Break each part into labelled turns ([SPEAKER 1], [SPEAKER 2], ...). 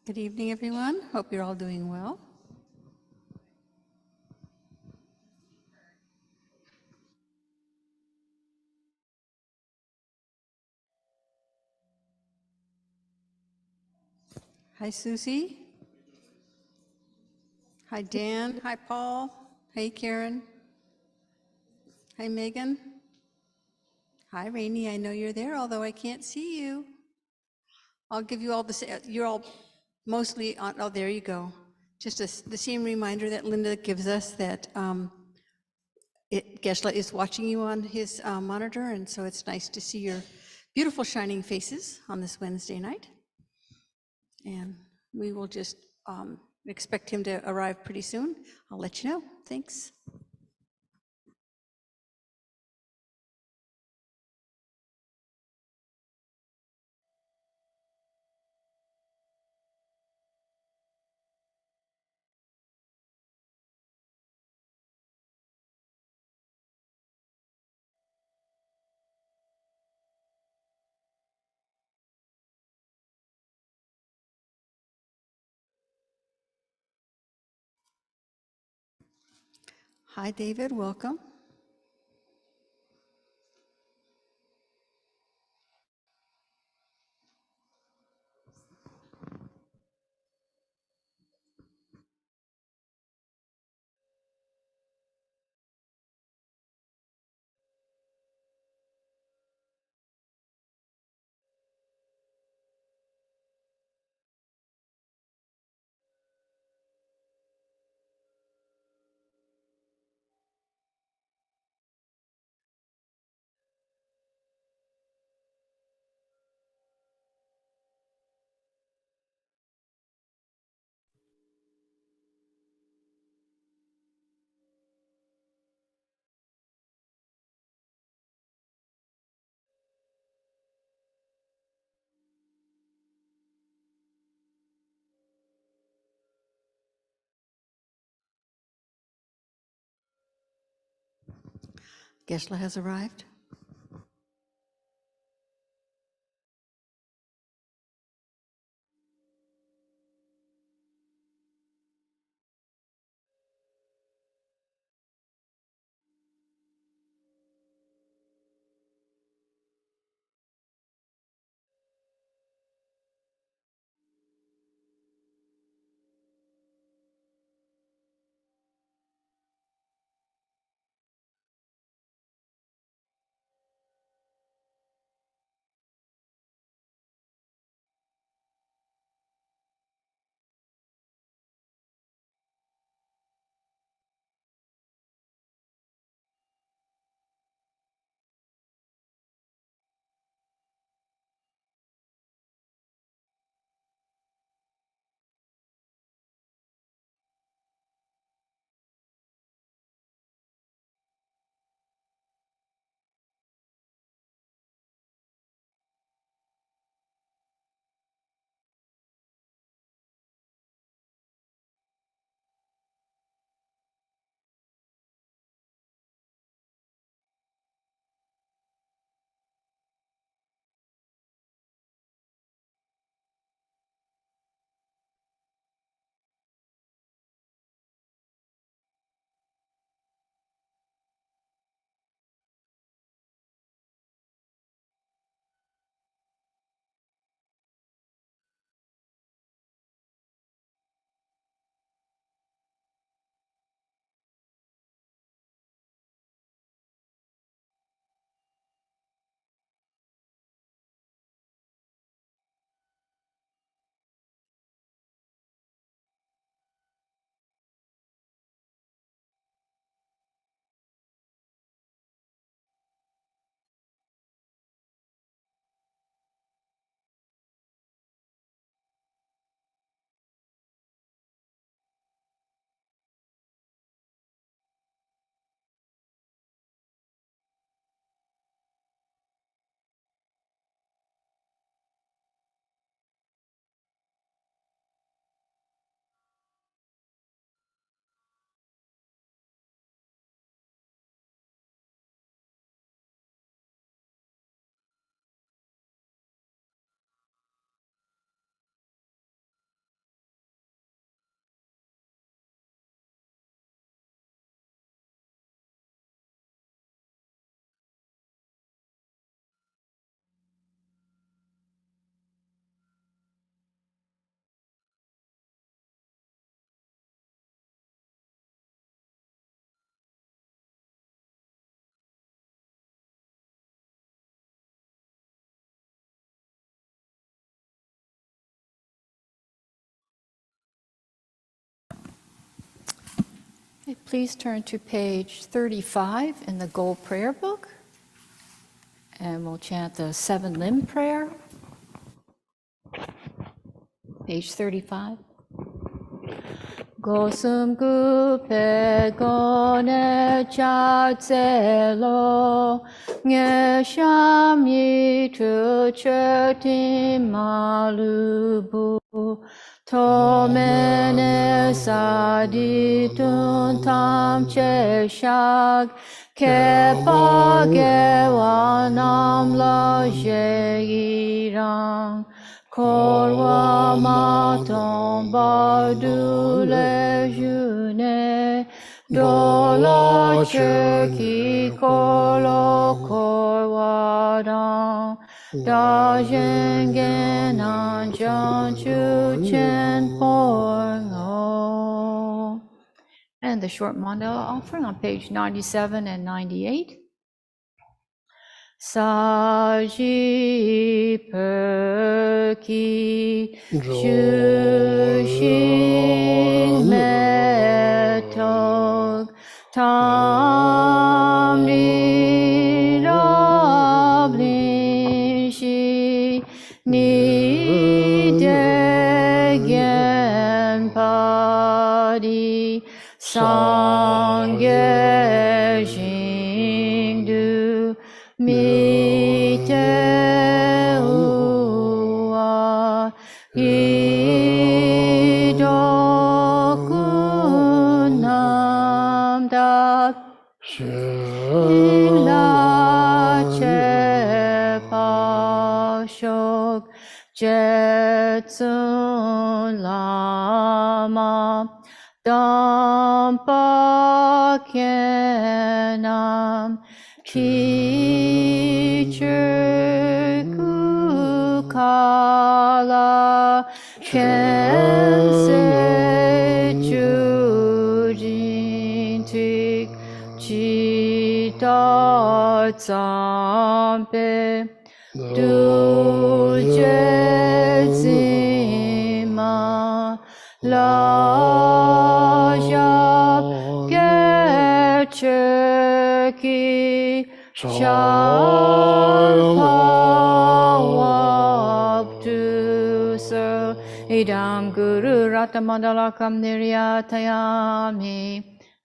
[SPEAKER 1] Good evening, everyone. Hope you're all doing well. Hi, Susie. Hi, Dan. Hi, Paul. Hey, Karen. Hi, Megan. Hi, Rainey. I know you're there, although I can't see you. I'll give you all the, you're all mostly on, oh, there you go. Just the same reminder that Linda gives us that Geshe is watching you on his monitor, and so it's nice to see your beautiful shining faces on this Wednesday night. And we will just expect him to arrive pretty soon. I'll let you know. Thanks. Hi, David. Welcome. Geshe has arrived.
[SPEAKER 2] Okay, please turn to page 35 in the Gold Prayer Book, and we'll chant the 7 Limb Prayer. Page 35. Gosum gupe gone chatselo nge shami tu cheti malubu tomene sadi tun tam che shag ke pa ge wanam la je irang Korwa maton badule june dola cheki kolo korwa dan da jengen an jan chu chen porno. And the short mandala offering on page 97 and 98. Saji perki shushin metog tamri rablin shi ni degen padi sangye jingdu mi te ua i doku nam da la che pa shok jetsun lama dampa kenam teacher kukala kense jujin tik jita tsampe duje zima la jab gercheki Shalpawabdu idam guru ratamadalakam niryatayami.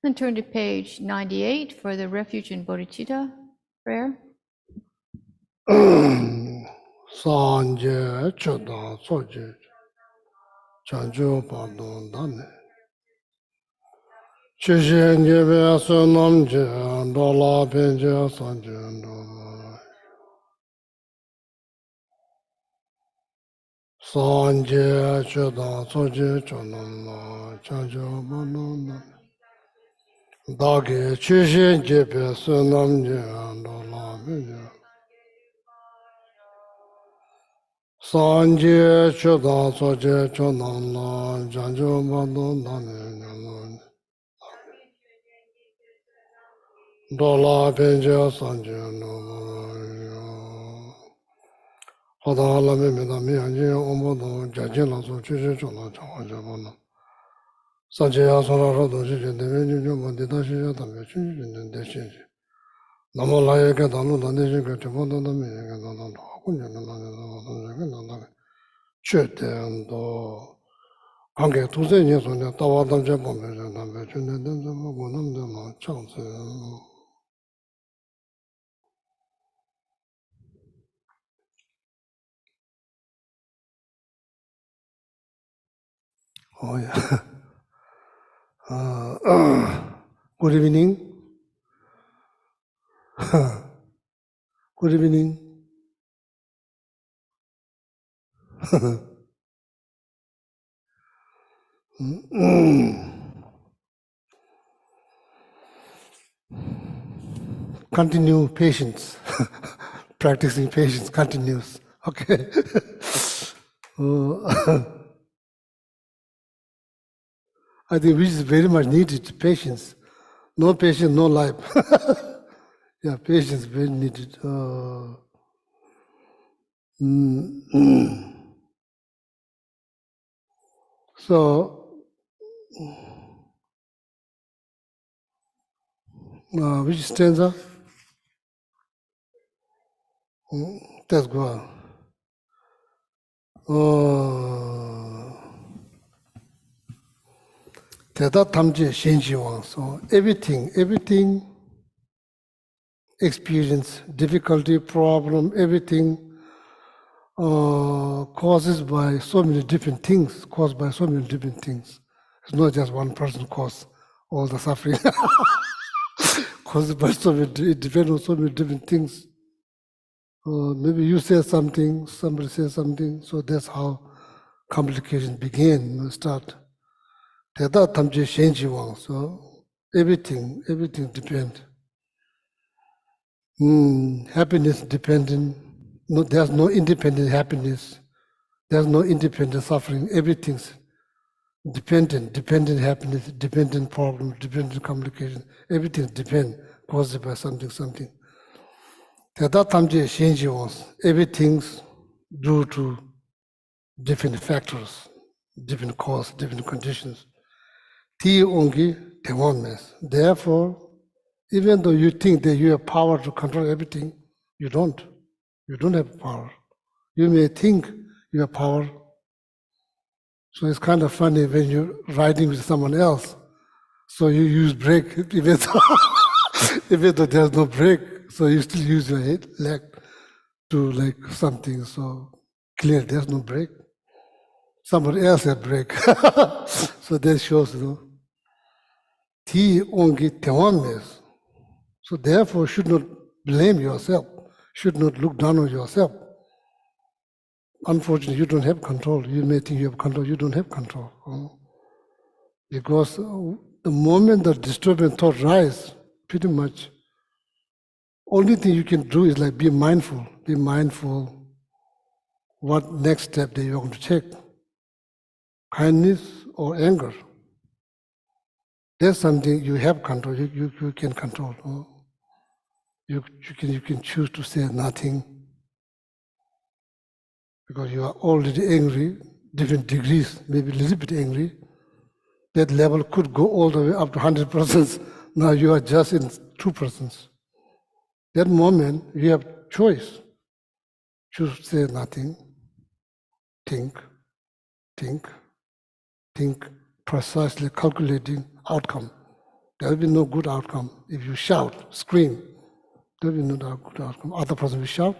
[SPEAKER 2] Then turn to page 98 for the refuge in bodhicitta prayer.
[SPEAKER 3] Sanje chodan soje chanjo padon dane Geshe njebe sunam je dola penje sanje dola Sanje chodan soje chonam chanjo padon dane Dage Geshe njebe sunam je dola penje Sanje chodan soje chonam chanjo padon dane Dola penja sanje no Hada lame meda mi anje ombo do jajin la so chuje chola chawa jaba na Sanje ya sora ro do chuje deve juju mo dita shija tabe chuje jinde de shije Namo la ye ke dalu da de shije ke mo da da mi ye ke da da da kunje na da da da ke da da che te ando Ange tu se nye so ne tawa dam je po me je da be chune de de mo go nam de ma chang se Oh yeah. Good evening. Good evening. Continue patience. Practicing patience continues. Okay. I think which is very much needed, patience. No patience, no life. Yeah, patience very needed. So, Which stanza? That's good. Teta tamje shenji wang. So everything experience, difficulty, problem, everything causes by so many different things, caused by so many different things. It's not just one person cause all the suffering. Caused by so many, it depends on so many different things. Maybe you say something, somebody says something, so that's how complications begin, start. Teta tamje shenji wang. So everything depends. Happiness dependent. No, there's no independent happiness. There's no independent suffering. Everything's dependent happiness, dependent problem, dependent complication. Everything depends, caused by something. That tamje shenji wants. Everything's due to different factors, different cause, different conditions. Ti ongi tewames. Therefore, even though you think that you have power to control everything, you don't. You don't have power. You may think you have power. So it's kind of funny when you're riding with someone else. So you use brake, even though there's no brake. So you still use your leg to like something. So clear, there's no brake. Somebody else had brake. So that shows, Ti ongi tewames. So therefore, should not blame yourself, should not look down on yourself. Unfortunately, you don't have control. You may think you have control, you don't have control. Because the moment the disturbing thought rise, pretty much, only thing you can do is like be mindful what next step that you're going to take. Kindness or anger. That's something you have control, you can control. You can choose to say nothing because you are already angry, different degrees, maybe a little bit angry. That level could go all the way up to 100%. Now you are just in 2%. That moment you have choice. Choose to say nothing. Think, precisely calculating outcome. There will be no good outcome. If you shout, scream, there will be no good outcome. Other person will shout.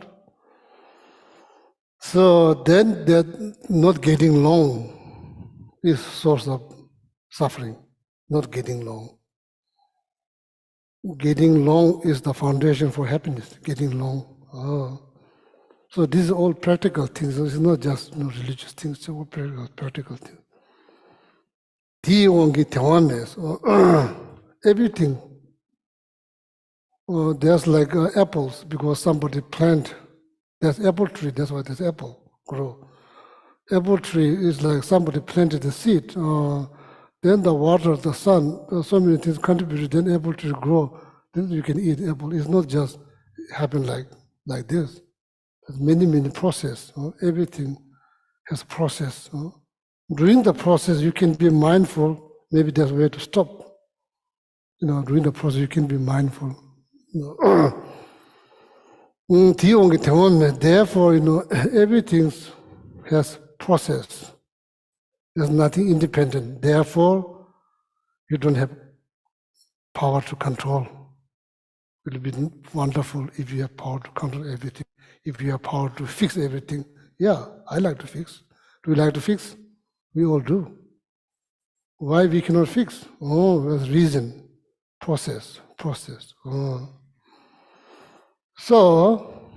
[SPEAKER 3] So then that not getting along is source of suffering, not getting along. Getting along is the foundation for happiness, getting along. So these are all practical things. It's not just religious things, it's all practical things. Ti ongi tewames, everything. There's like apples, because somebody plant. There's apple tree, that's why there's apple grow. Apple tree is like somebody planted the seed. Then the water, the sun, so many things contribute, then apple tree grow. Then you can eat apple. It's not just happen like this. There's many process. Everything has process. During the process, you can be mindful. Maybe there's a way to stop. During the process, you can be mindful. Therefore, everything has process. There's nothing independent. Therefore, you don't have power to control. It will be wonderful if you have power to control everything. If you have power to fix everything. Yeah, I like to fix. Do you like to fix? We all do. Why we cannot fix? There's reason. Process. So,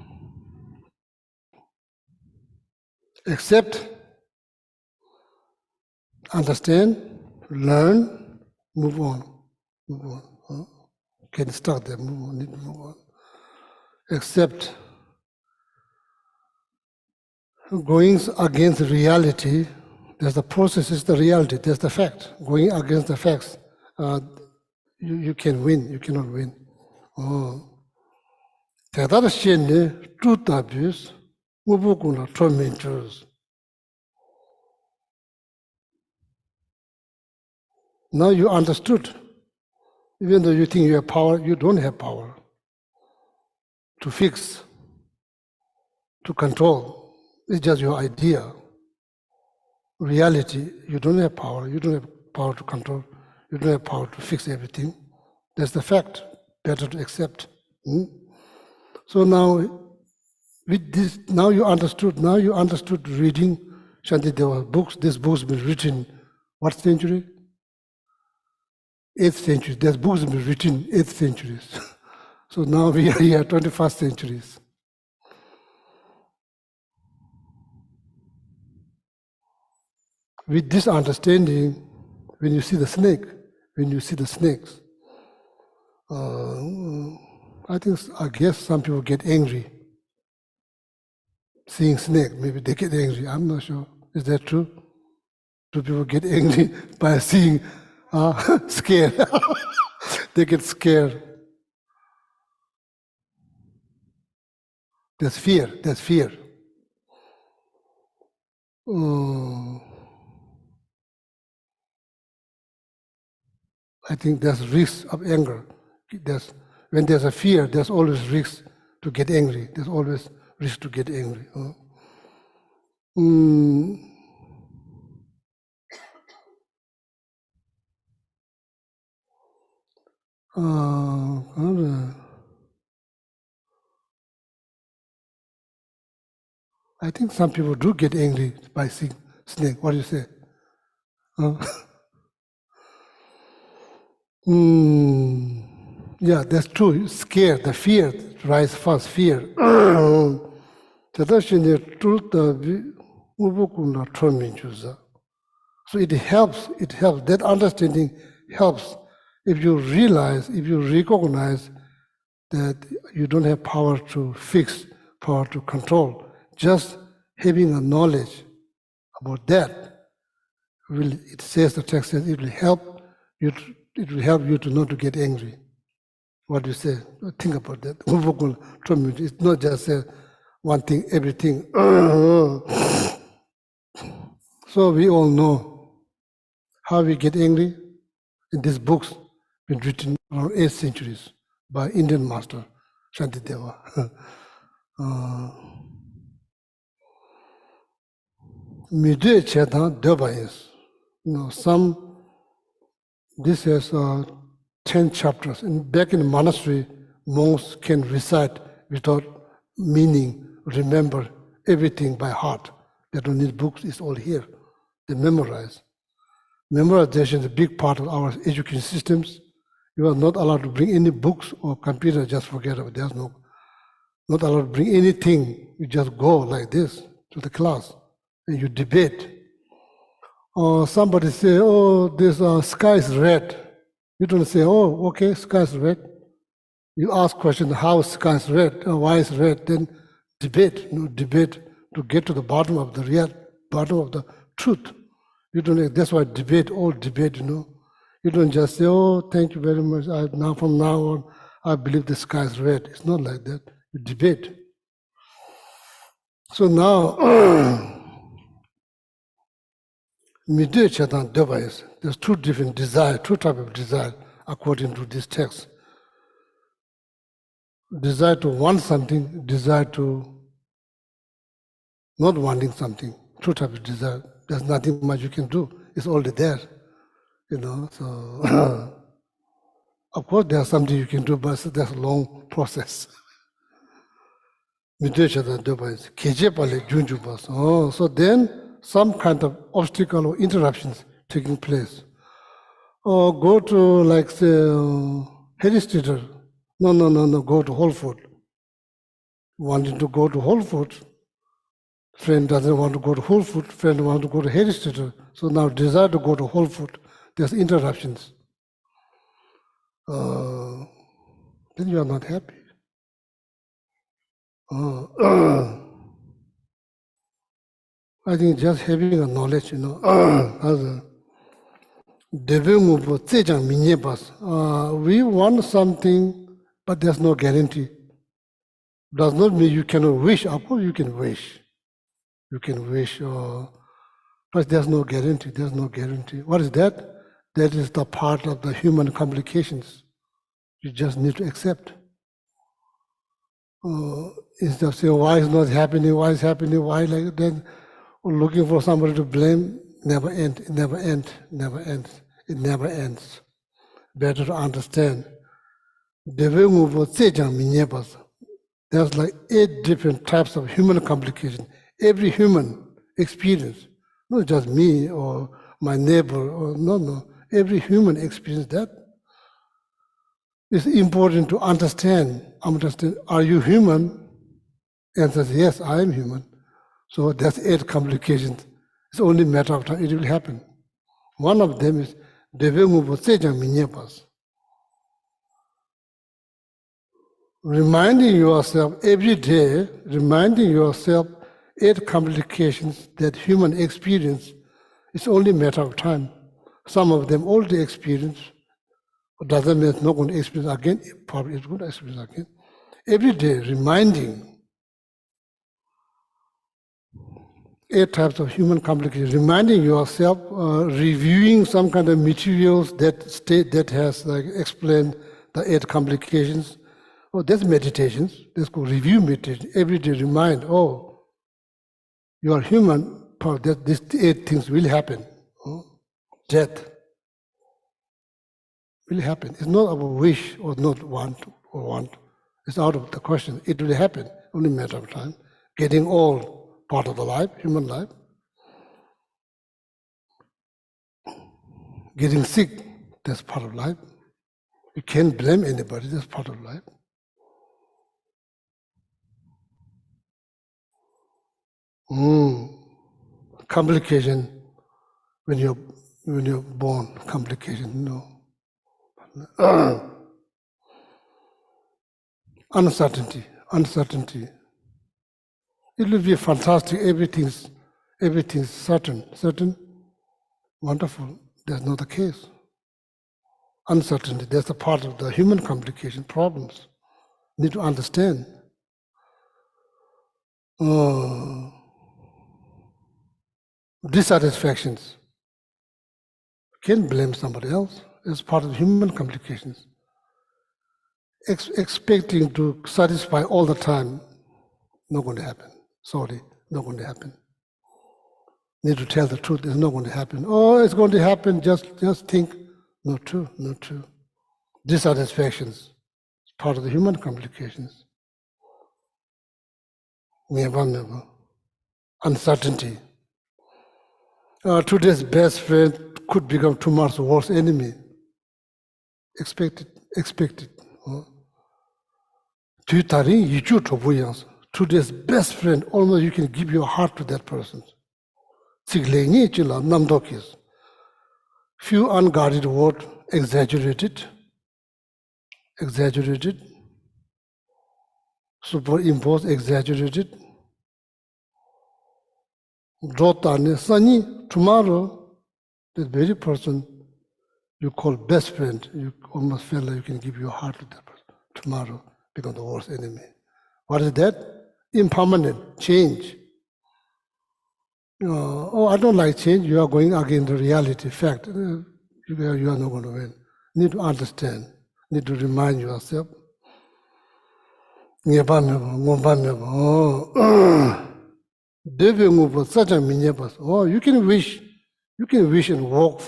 [SPEAKER 3] accept, understand, learn, move on. Can start there, move on. Accept. Going against reality, there's the process, is the reality, there's the fact. Going against the facts, you can win, you cannot win. Truth abuse, tormentors. Now you understood Even though you think you have power, you don't have power to fix, to control. It's just your idea. Reality, you don't have power. You don't have power to control. You don't have power to fix everything. That's the fact. Better to accept. So now, with this, now you understood. Now you understood reading Shantideva books. This book's been written, what century? 8th century. There's books been written 8th centuries. So now we are here, 21st centuries. With this understanding, when you see the snake, when you see the snakes, I guess some people get angry. Seeing snake, maybe they get angry. I'm not sure. Is that true? Do people get angry by seeing, scared? They get scared. There's fear. There's fear. I think there's risk of anger. When there's a fear, there's always risk to get angry. There's always risk to get angry. I think some people do get angry by seeing snake. What do you say? Yeah, that's true. Scared, the fear rise first. Fear. So it helps. It helps. That understanding helps if you realize, if you recognize that you don't have power to fix, power to control. Just having a knowledge about that will. It says, the text says, it will help you. It will help you to not to get angry. What do you say? Think about that. It's not just one thing, everything. So we all know how we get angry. In these books, been written around 8th centuries by Indian master Shantideva. Midwe Chetan Deva is. This has 10 chapters. And back in the monastery, monks can recite without meaning, remember everything by heart. They don't need books, it's all here. They memorize. Memorization is a big part of our education systems. You are not allowed to bring any books or computer, just forget about it. There's not allowed to bring anything. You just go like this to the class and you debate. Or somebody say, oh, this sky is red. You don't say, oh, okay, sky is red. You ask question, how sky is red, why is red? Then debate, debate to get to the bottom of the bottom of the truth. You don't. That's why debate, all debate. You don't just say, oh, thank you very much. From now on, I believe the sky is red. It's not like that. You debate. So now, Midwe Chetan Deva is. There's two different desire, two types of desire according to this text. Desire to want something, desire to not wanting something. Two types of desire. There's nothing much you can do. It's already there. So of course there's something you can do, but that's a long process. So then some kind of obstacle or interruptions taking place. Or go to, like, say, Heristator. No, go to Whole Food. Wanting to go to Whole Food. Friend doesn't want to go to Whole Food. Friend wants to go to Heristator. So now desire to go to Whole Food. There's interruptions. Then you are not happy. I think just having a knowledge, as a we want something, but there's no guarantee. Does not mean you cannot wish. Of course you can wish. You can wish, but there's no guarantee. There's no guarantee. What is that? That is the part of the human complications. You just need to accept. Instead of saying, why is not happening, why is happening, why like that, or looking for somebody to blame, never ends, it never ends, never ends, it never ends. Better to understand. There's like 8 different types of human complications. Every human experience, not just me or my neighbor, or no. Every human experience that. It's important to understand. Are you human? Answer is yes, I am human. So that's 8 complications. It's only a matter of time, it will happen. One of them is reminding yourself every day, reminding yourself 8 complications that human experience. It's only a matter of time. Some of them already experience, doesn't mean it's not going to experience again, probably it's going to experience again. Every day, reminding 8 types of human complications, reminding yourself, reviewing some kind of materials that has like explained the 8 complications. Oh, that's meditations. Let's go review meditation. Every day remind, you are human, that these 8 things will happen. Death will happen. It's not about wish or not want or want. It's out of the question. It will happen, only a matter of time. Getting old, part of the life, human life. Getting sick, that's part of life. You can't blame anybody, that's part of life. Complication when you're born, complication, no. Uncertainty. It will be fantastic, everything's certain, wonderful. That's not the case. Uncertainty, that's a part of the human complication problems. Need to understand. Dissatisfactions. Can't blame somebody else. It's part of human complications. Expecting to satisfy all the time, not going to happen. Sorry, not going to happen. Need to tell the truth, it's not going to happen. Oh, it's going to happen, just think. Not true. Dissatisfactions, it's part of the human complications. Never. Uncertainty. Today's best friend could become tomorrow's worst enemy. Expect it. Today's best friend, almost you can give your heart to that person. Few unguarded words, exaggerated, superimposed, exaggerated. Tomorrow, that very person you call best friend, you almost feel like you can give your heart to that person. Tomorrow become the worst enemy. What is that? Impermanent, change. I don't like change. You are going against the reality, fact. You are not going to win. Need to understand. Need to remind yourself. You can wish. You can wish and walk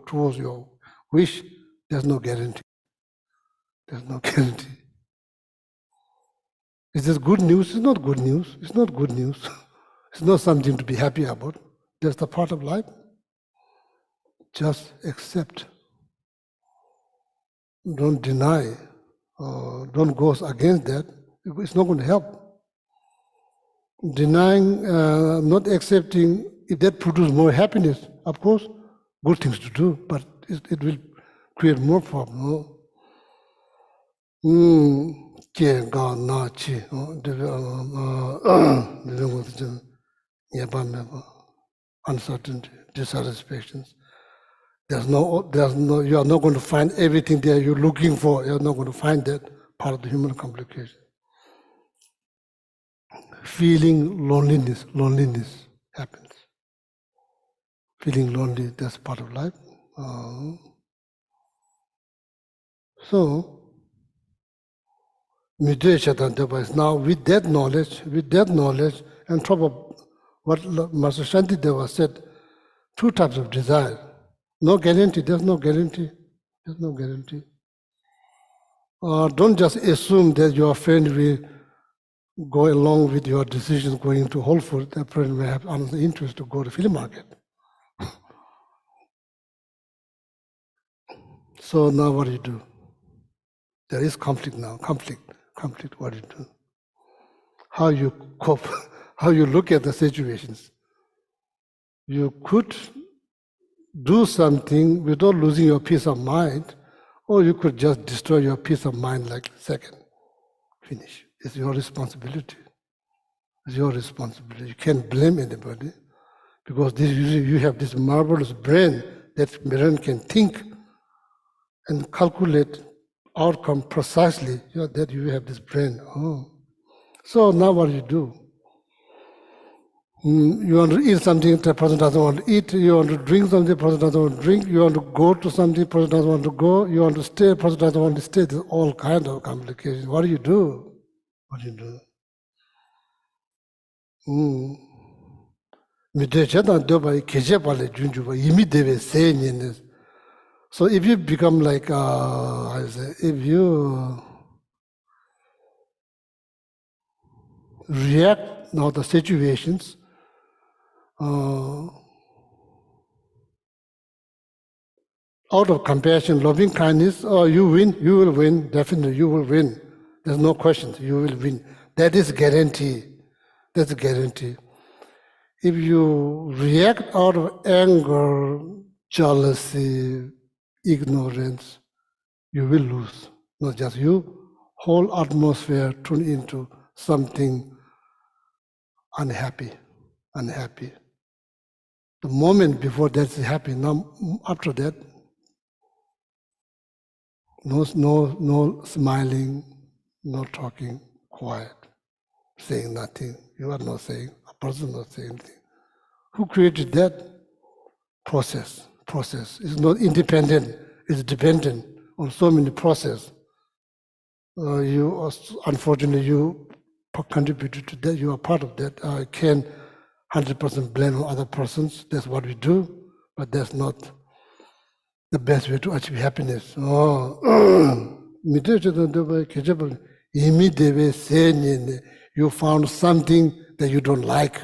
[SPEAKER 3] towards your wish. There's no guarantee. Is this good news? It's not good news. It's not something to be happy about. That's the part of life. Just accept. Don't deny. Don't go against that. It's not going to help. Denying, not accepting, if that produces more happiness, of course, good things to do, but it will create more problems. Uncertainty, dissatisfactions. You are not going to find everything there you're looking for. You're not going to find that part of the human complication. Feeling loneliness happens. Feeling lonely, that's part of life. So, Now with that knowledge, on top of what Master Shantideva said, two types of desire. No guarantee, there's no guarantee. There's no guarantee. Don't just assume that your friend will go along with your decision going to Whole Foods. That friend may have another interest to go to flea market. So now what do you do? There is conflict now, conflict, what do you do? How you cope, how you look at the situations. You could do something without losing your peace of mind, or you could just destroy your peace of mind like second. Finish. It's your responsibility. It's your responsibility. You can't blame anybody because you have this marvelous brain that brain can think and calculate outcome precisely. That you have this brain. So now what do you do? You want to eat something, the person doesn't want to eat. You want to drink something, the person doesn't want to drink. You want to go to something, the person doesn't want to go. You want to stay, the person doesn't want to stay. There's all kinds of complications. What do you do? What do you do? So if you become like, if you react now the situations, out of compassion, loving kindness, you win, you will win, definitely you will win. There's no question, you will win. That is guarantee. That's a guarantee. If you react out of anger, jealousy, ignorance, you will lose. Not just you, whole atmosphere turn into something unhappy. The moment before that's happy, now after that, no smiling, no talking, quiet, saying nothing. You are not saying, a person not saying anything. Who created that? Process. It's not independent, it's dependent on so many processes. Unfortunately, you contributed to that, you are part of that. I can't 100% blame on other persons, that's what we do, but that's not the best way to achieve happiness. You found something that you don't like.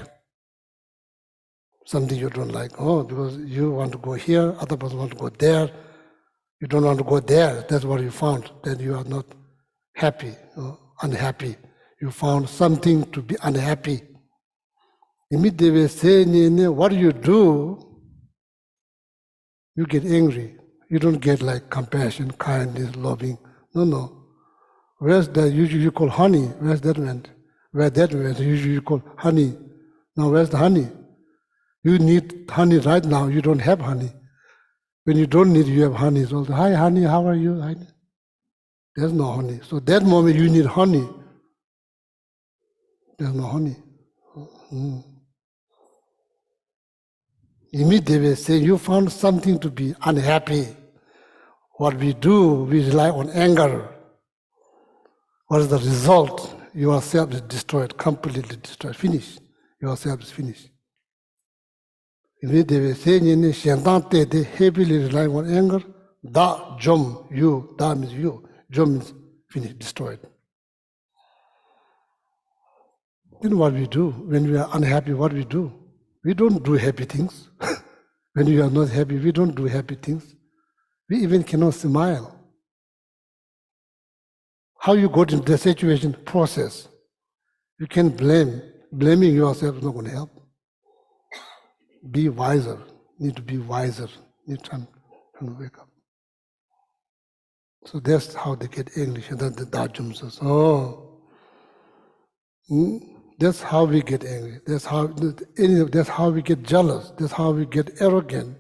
[SPEAKER 3] Something you don't like. Because you want to go here, other person want to go there. You don't want to go there. That's what you found. Then you are not happy, unhappy. You found something to be unhappy. Immediately, what do? You get angry. You don't get like compassion, kindness, loving. No. Where's that usually you call honey? Where's that went? Where that went, usually you call honey. Now where's the honey? You need honey right now, you don't have honey. When you don't need, you have honey. So, hi honey, how are you? There's no honey. So that moment you need honey. There's no honey. Immediately say you found something to be unhappy. What we do, we rely on anger. What is the result? Yourself is destroyed, completely destroyed, finished. Yourself is finished. Immediately say they heavily rely on anger. Da jom, you, da means you. Jom means finished, destroyed. You know what we do when we are unhappy? What we do? We don't do happy things. When we are not happy, we don't do happy things. We even cannot smile. How you got into the situation? Process. You can blame. Blaming yourself is not going to help. Be wiser. Need to be wiser. Need to wake up. So that's how they get English. And then the Dajum says, that's how we get angry. That's how we get jealous. That's how we get arrogant.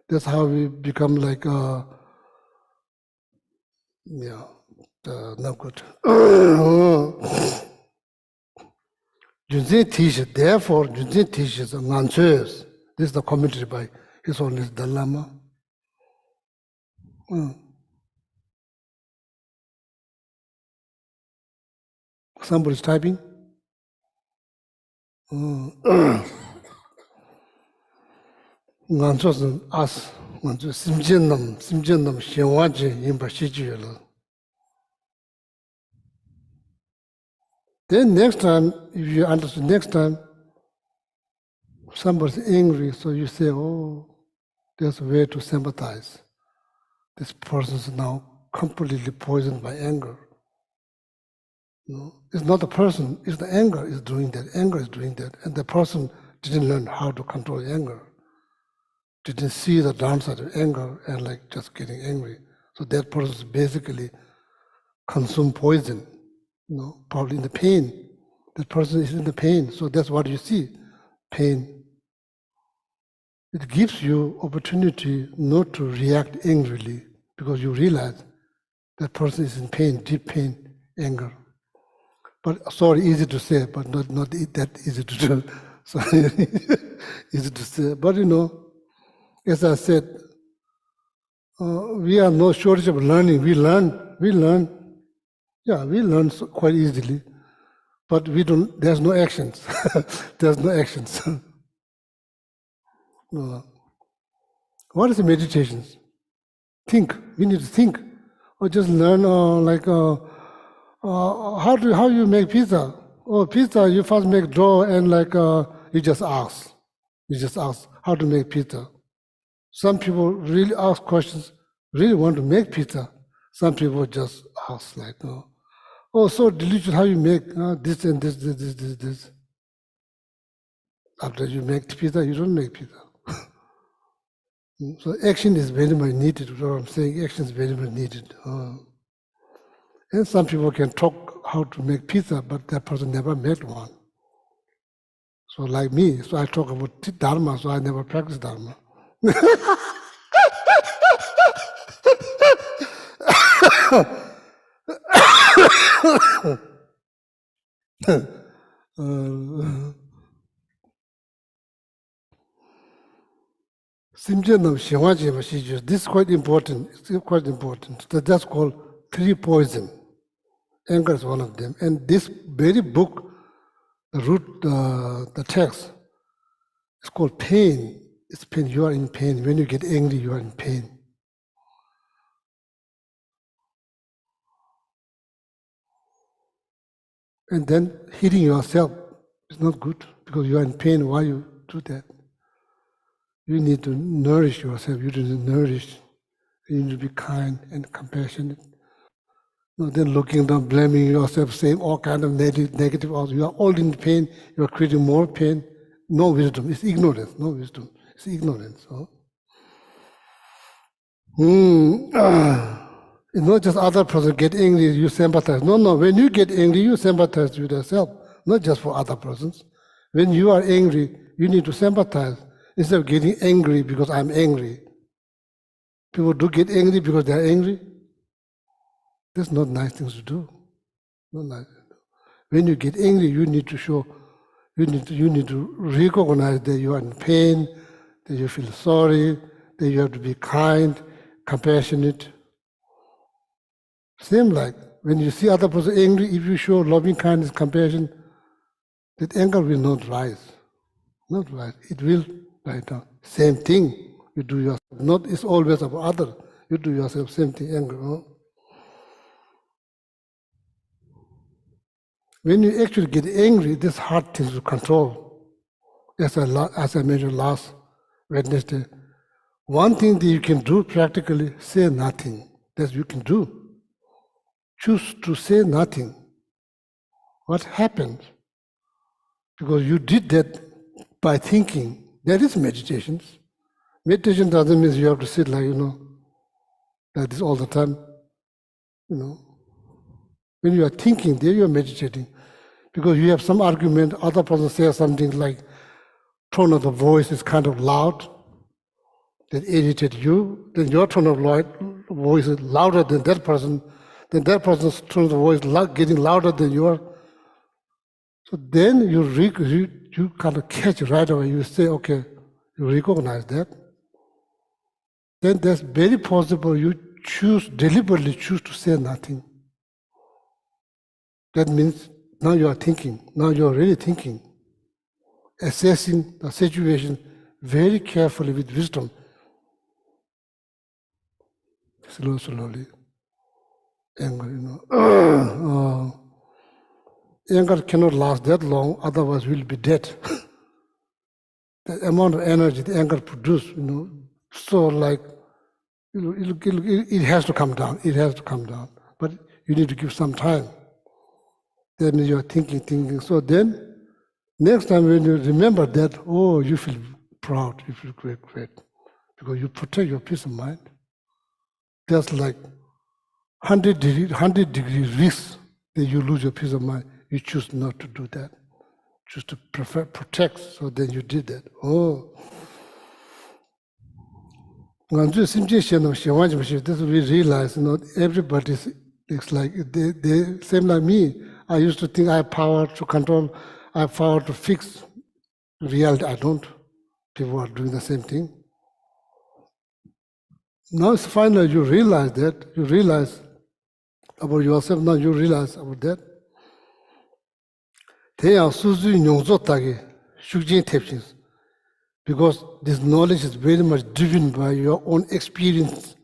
[SPEAKER 3] That's how we become like, not good. Junzin teaches, therefore, Junzin teaches and answers. This is the commentary by His Holiness the Lama. Somebody's typing. Nganchosen us, ngancho simjenam, shenwaji yinpa shijuyela. Then next time, if you understand, next time somebody's angry, so you say, oh, there's a way to sympathize. This person is now completely poisoned by anger. No, it's not the person, it's the anger is doing that. Anger is doing that. And the person didn't learn how to control anger. Didn't see the downside of anger and like just getting angry. So that person is basically consumed poison, probably in the pain. That person is in the pain. So that's what you see, pain. It gives you opportunity not to react angrily because you realize that person is in pain, deep pain, anger. But sorry, easy to say, but not that easy to do. Sorry, easy to say. But as I said, we are no shortage of learning. We learn. Yeah, we learn quite easily, but we don't. There's no actions. There's no actions. No. What is the meditations? Think. We need to think, or just learn. How you make pizza? Oh, pizza. You first make dough and you just ask. You just ask how to make pizza. Some people really ask questions, really want to make pizza. Some people just ask oh, so delicious, how you make this and this. After you make pizza, you don't make pizza. So action is very much needed. What I'm saying, action is very much needed. And some people can talk how to make pizza, but that person never made one. So like me, so I talk about Dharma, so I never practice Dharma. This is quite important. It's quite important. That's called three poison. Anger is one of them. And this very book, the root, the text, it's called pain. It's pain. You are in pain. When you get angry, you are in pain. And then hitting yourself is not good because you are in pain. Why you do that? You need to nourish yourself. You need to nourish. You need to be kind and compassionate. Not then looking down, blaming yourself, saying all kind of negative. You are all in pain. You are creating more pain. No wisdom. It's ignorance. No wisdom. It's ignorance. It's not just other person get angry, you sympathize. No. When you get angry, you sympathize with yourself, not just for other persons. When you are angry, you need to sympathize instead of getting angry because I'm angry. People do get angry because they're angry. That's not nice things to do. Not nice. When you get angry, you need to show, you need to recognize that you are in pain, that you feel sorry, that you have to be kind, compassionate. Same like when you see other person angry, if you show loving kindness, compassion, that anger will not rise. Not rise. It will die down. Same thing you do yourself. Not it's always about other. You do yourself same thing, anger. When you actually get angry, this hard thing to control. As I mentioned last Wednesday, one thing that you can do practically, say nothing. That you can do. Choose to say nothing. What happened? Because you did that by thinking. That is meditation. Meditation doesn't mean you have to sit like this all the time. When you are thinking, there you are meditating. Because you have some argument, other person says something like tone of the voice is kind of loud, that irritates you, then your tone of voice is louder than that person, then that person's tone of the voice getting louder than yours. So then you kind of catch right away, you say, okay, you recognize that. Then that's very possible you deliberately choose to say nothing. That means Now you are thinking. Now you are really thinking, assessing the situation very carefully with wisdom. Slowly. Anger, anger cannot last that long, otherwise we'll be dead. The amount of energy the anger produces, so like, it has to come down. It has to come down. But you need to give some time. Then you are thinking. So then, next time when you remember that, you feel proud, you feel great, because you protect your peace of mind. That's like 100 degrees risk that you lose your peace of mind. You choose not to do that. Choose to protect, so then you did that. That's we realize, everybody is like, they same like me. I used to think I have power to control, I have power to fix. In reality, I don't. People are doing the same thing. Now it's finally you realize about yourself, now you realize about that. Because this knowledge is very much driven by your own experience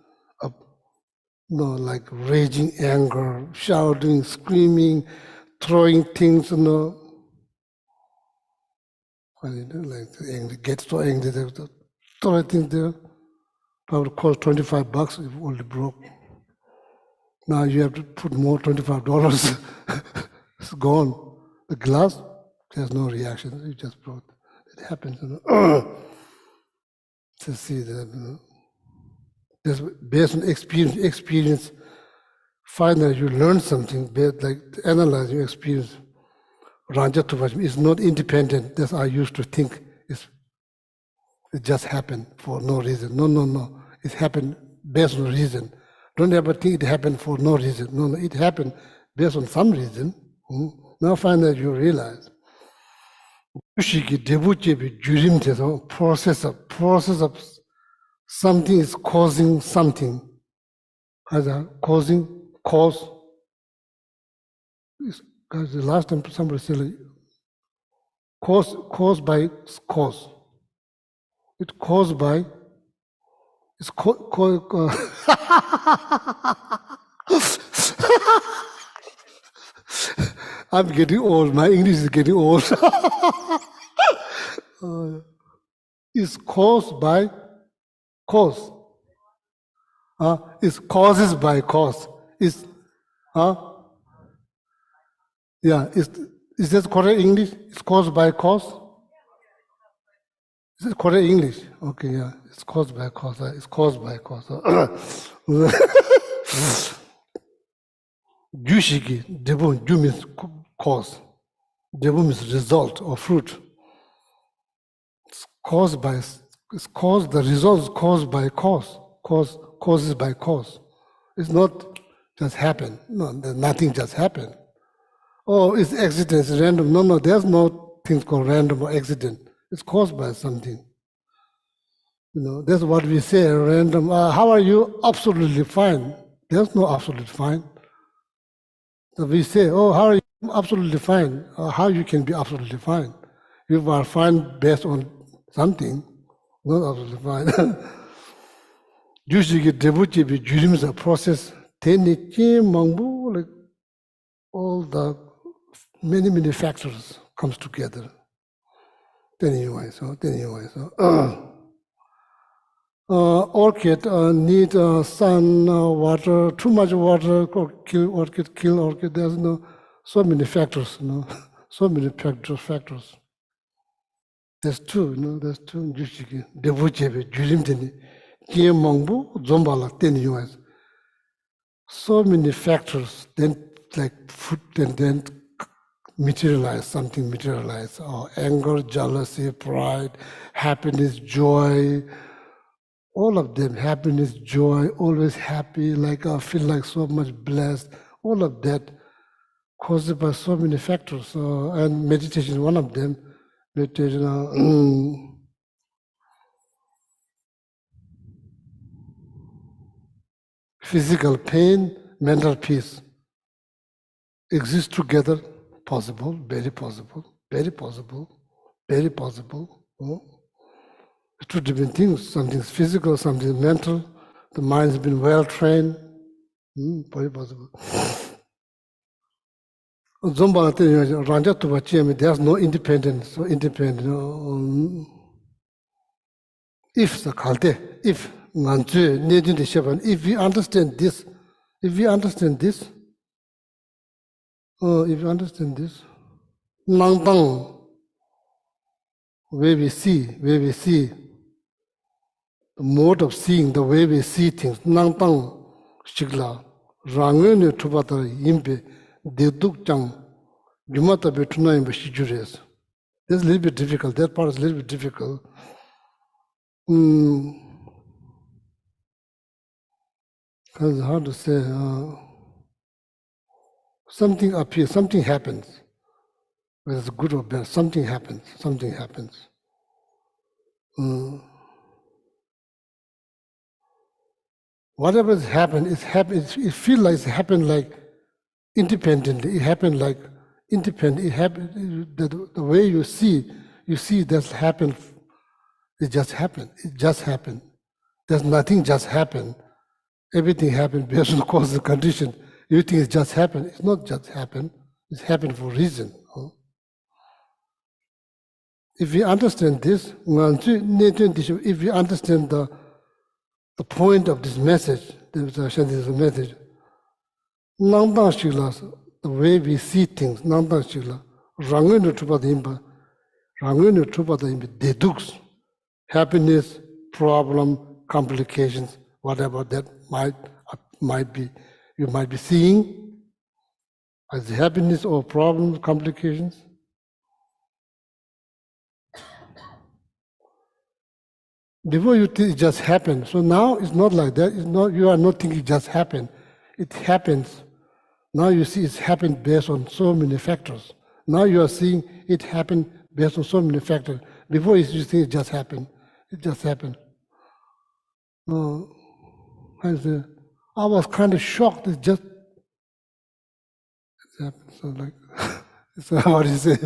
[SPEAKER 3] of like raging anger, shouting, screaming, throwing things, like angry, get so angry, they throw things there. Probably cost $25 if only broke. Now you have to put more $25. It's gone. The glass, there's no reaction. You just brought. It happens. To see that. Just based on experience. Finally, you learn something. Like analyze your experience. Ranja Tuvajmi is not independent. That's I used to think. It just happened for no reason. No. It happened based on reason. Don't ever think it happened for no reason. No, it happened based on some reason. Now finally you realize. Process of something is causing something. Cause. Because the last time somebody said, caused by cause. It's caused by. It's I'm getting old. My English is getting old. It's caused by cause. It's causes by cause. Is that correct English? It's caused by cause? Is it correct English? Okay, yeah. It's caused by cause. It's caused by cause. Jushiki, Debu, Ju means cause. Debu means result or fruit. It's caused by, the result is caused by cause. Causes by cause. It's not just happen. No, nothing just happened. It's accident, it's random. No, there's no thing called random or accident. It's caused by something. That's what we say, random. How are you? Absolutely fine. There's no absolutely fine. So we say, how are you? Absolutely fine. How you can be absolutely fine? You are fine based on something, not absolutely fine. Usually, debuti be dreams a process. Like all the many factors comes together. Anyway, orchid need sun, water. Too much water kill orchid. There's so many factors. So many factors. There's two. There's two. Debuchebe, jurimteni, kie mangbu, zombala, US. So many factors. Then like food, and then something materialize. Anger, jealousy, pride, happiness, joy. All of them, happiness, joy, always happy, like I feel like so much blessed. All of that caused by so many factors. And meditation is one of them. Meditation, physical pain, mental peace exist together possible, very possible, very possible, very possible. Two different things, something's physical, something's mental. The mind's been well trained, very possible. There's no independence, so independent. If the kalte, if we understand this, if we understand this, Nangtang, where we see, the mode of seeing, the way we see things, Nangtang, Shigla, Rangene Tubata Impe, Deduk Chang, Jumata Betuna Imbe Shijures. That's a little bit difficult, that part is a little bit difficult. Because how to say, something appears, something happens. Whether it's good or bad, something happens. Whatever has happened, it feels like it happened like independently. It happened like independent. It happened the way you see that's happened. It just happened. There's nothing just happened. Everything happened based on cause and condition. You think it just happened. It's not just happened. It's happened for a reason. If we understand this, if we understand the point of this message, this is a message, the way we see things, deducts happiness, problem, complications, whatever that might be. You might be seeing as happiness or problems, complications. Before you think it just happened. So now it's not like that. It's not, you are not thinking it just happened. It happens. Now you see it's happened based on so many factors. Now you are seeing it happened based on so many factors. Before you think it just happened. It just happened. I was kind of shocked. It just happened. So like, so how do you say?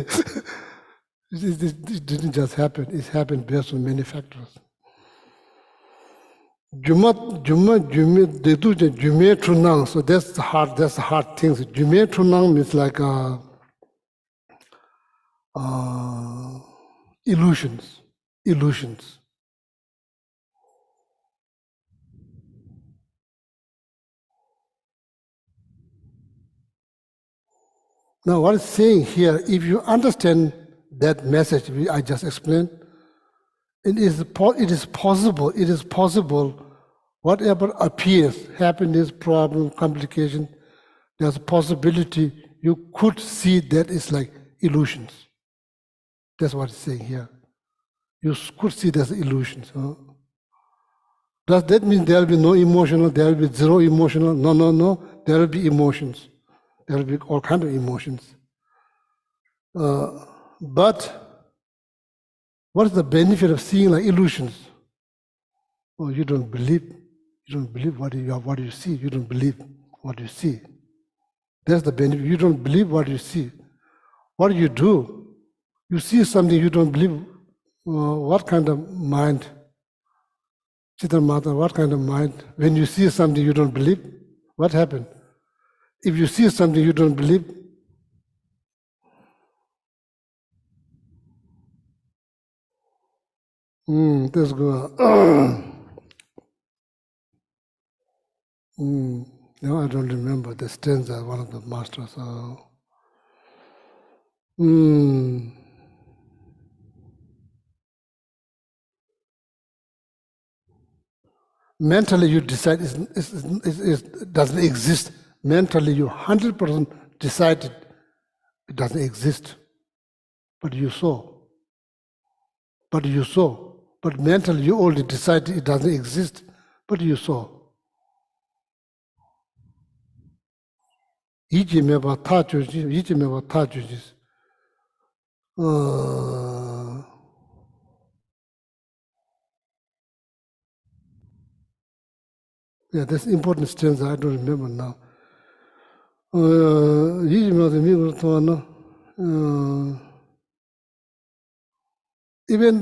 [SPEAKER 3] It didn't just happen. It happened based on many factors. Jume Trunang. So that's the hard things. Jume Trunang means like illusions. Now, what it's saying here, if you understand that message I just explained, it is possible, whatever appears, happiness, problem, complication, there's a possibility you could see that it's like illusions. That's what it's saying here. You could see there's illusions. Does that mean there will be no emotional, there will be zero emotional? No. There will be emotions. There will be all kinds of emotions. But what is the benefit of seeing like illusions? Oh, you don't believe what you see. You don't believe what you see. That's the benefit. You don't believe what you see. What do? You see something you don't believe. What kind of mind? Chitamata, what kind of mind? When you see something you don't believe, what happened? If you see something you don't believe, let's go. No, I don't remember the stanza, one of the masters. Mentally you decide it doesn't exist. Mentally you 100% decided it doesn't exist. But you saw. But mentally you already decided it doesn't exist. But you saw. Yeah, that's important stanza, I don't remember now. even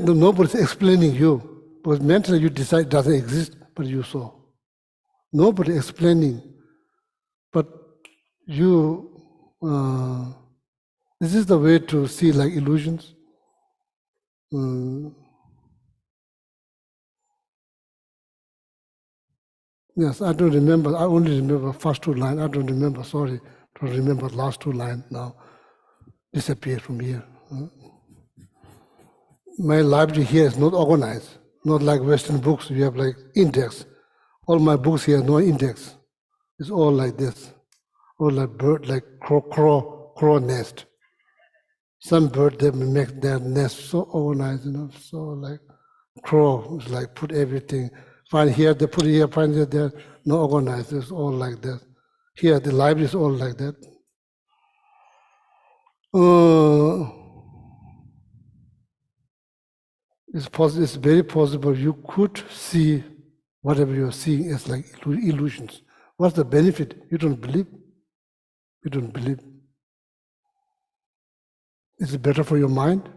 [SPEAKER 3] though nobody's explaining you, because mentally you decide it doesn't exist, but you saw. Nobody explaining, but you, this is the way to see like illusions. Yes, I don't remember, I only remember first two lines, I don't remember, sorry, don't remember last two lines now, disappeared from here. My library here is not organized, not like Western books, you have like index. All my books here, no index. It's all like this, all like bird, like crow nest. Some bird, they make their nest so organized, so like crow, it's like put everything. Find here, they put here, find here, there, no organized, it's all like that. Here, the library is all like that. It's very possible you could see whatever you're seeing as like illusions. What's the benefit? You don't believe. You don't believe. Is it better for your mind?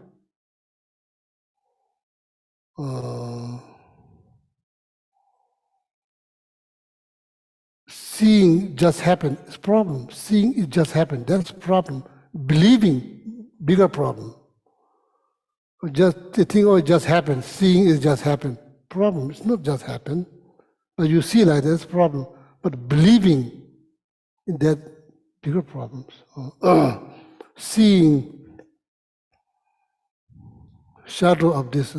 [SPEAKER 3] Seeing just happen is problem. Seeing it just happen, that's problem. Believing, bigger problem. Just the thing, oh, it just happened. Seeing it just happened. Problem. It's not just happen. But you see like that's problem. But believing in that, bigger problems. Seeing shadow of this,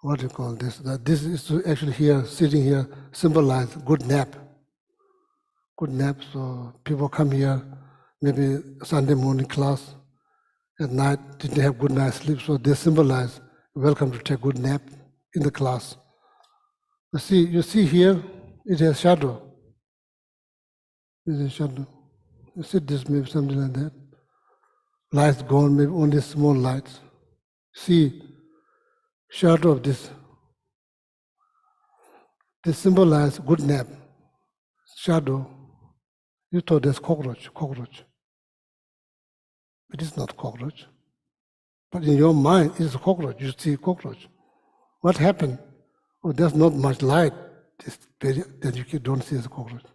[SPEAKER 3] what do you call this? That this is actually here, sitting here, symbolize good nap. Good nap. So people come here, maybe Sunday morning class, at night didn't have good night's sleep, so they symbolize welcome to take good nap in the class. You see here, it has shadow. It is shadow. You see this, maybe something like that. Lights gone, maybe only small lights. See, shadow of this. They symbolize good nap. Shadow. You thought there's cockroach. It is not cockroach. But in your mind, it's a cockroach. You see cockroach. What happened? Oh, there's not much light. Then you don't see the cockroach.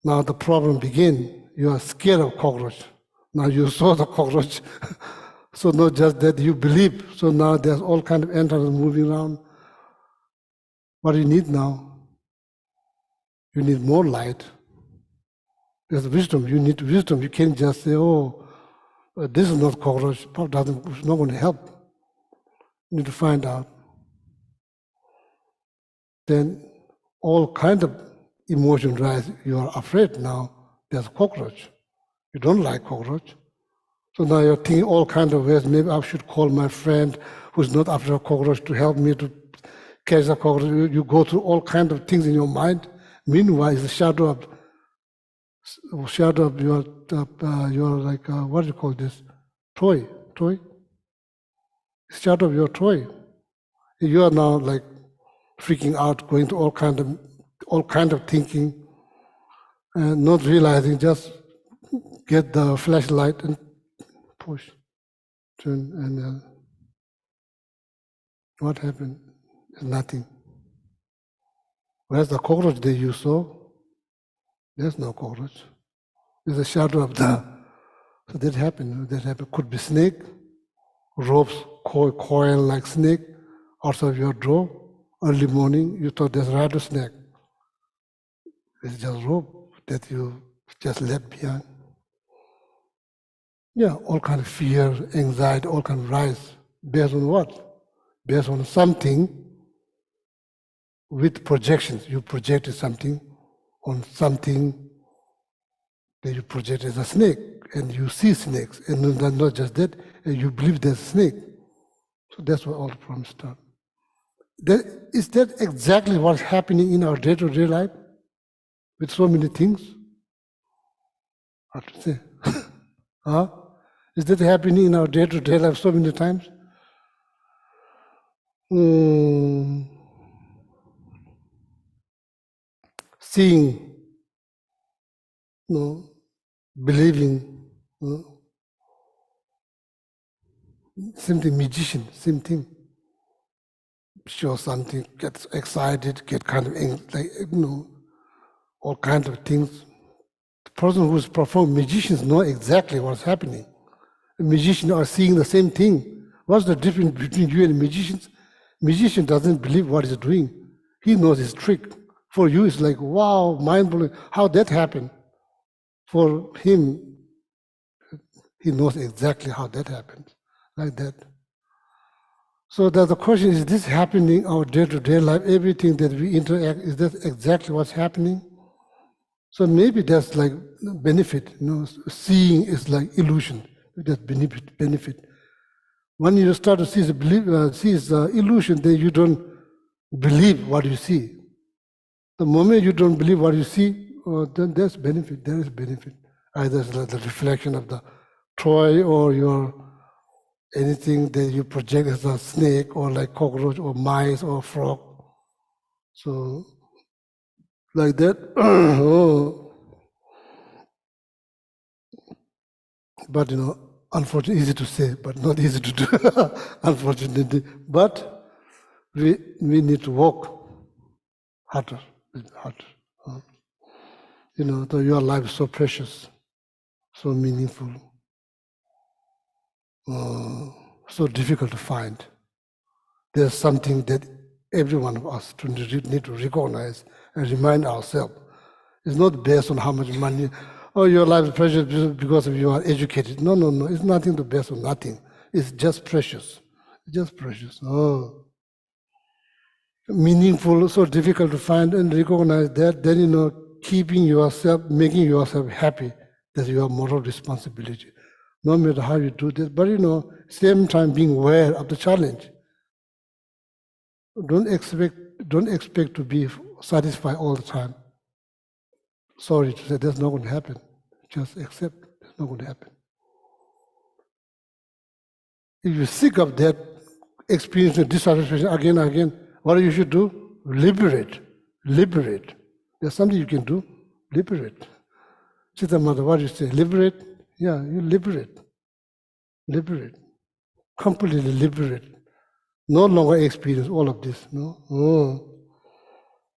[SPEAKER 3] Now the problem begins. You are scared of cockroach. Now you saw the cockroach. So not just that you believe. So now there's all kind of entrance moving around. What do you need now? You need more light. There's wisdom. You need wisdom. You can't just say, oh, this is not cockroach. It's not going to help. You need to find out. Then all kind of emotion rise. You are afraid now. There's cockroach. You don't like cockroach. So now you're thinking all kind of ways. Maybe I should call my friend who's not after a cockroach to help me to catch the cockroach. You go through all kind of things in your mind. Meanwhile, it's a shadow of your like what do you call this? Toy. Shadow of your toy. You are now like freaking out, going to all kind of thinking, and not realizing. Just get the flashlight and push, turn, and what happened? Nothing. Where's the cockroach that you saw? There's no cockroach. There's a shadow of the. So that happened. Could be snake, ropes coil like snake, out of your drawer. Early morning, you thought there's rattlesnake. It's just rope that you just left behind. Yeah, all kind of fear, anxiety, all kind of rise. Based on what? Based on something with projections. You projected something on something that you project as a snake, and you see snakes, and not just that, and you believe there's a snake. So that's where all the problems start. Is that exactly what's happening in our day-to-day life with so many things? Hard to say. Huh? Is that happening in our day-to-day life so many times? Seeing, believing, Same thing, magician, same thing. Show something, get excited, get kind of like all kinds of things. The person who is performing, magicians know exactly what's happening. The magicians are seeing the same thing. What's the difference between you and magicians? Magician doesn't believe what he's doing. He knows his trick. For you, it's like, wow, mind-blowing. How that happened? For him, he knows exactly how that happened, like that. So that the question is this happening our day-to-day life, everything that we interact, is that exactly what's happening? So maybe that's like benefit, seeing is like illusion, that's benefit. When you start to see the illusion, then you don't believe what you see. The moment you don't believe what you see, then there's benefit, there is benefit. Either it's like the reflection of the toy or your anything that you project as a snake or like cockroach or mice or frog. So like that, but unfortunately, easy to say, but not easy to do, unfortunately. But we need to work harder. Your life is so precious, so meaningful, so difficult to find. There's something that every one of us need to recognize and remind ourselves. It's not based on how much money, your life is precious because you are educated. No. It's nothing to base on nothing. It's just precious. Just precious. Meaningful, so difficult to find and recognize that, then keeping yourself, making yourself happy, that's your moral responsibility. No matter how you do this, but same time being aware of the challenge. Don't expect to be satisfied all the time. Sorry to say, that's not going to happen. Just accept it's not going to happen. If you're sick of that experience of dissatisfaction again and again, what you should do? Liberate. There's something you can do. Liberate. Sister Mother, what do you say? Liberate? Yeah, you liberate. Completely liberate. No longer experience all of this. No.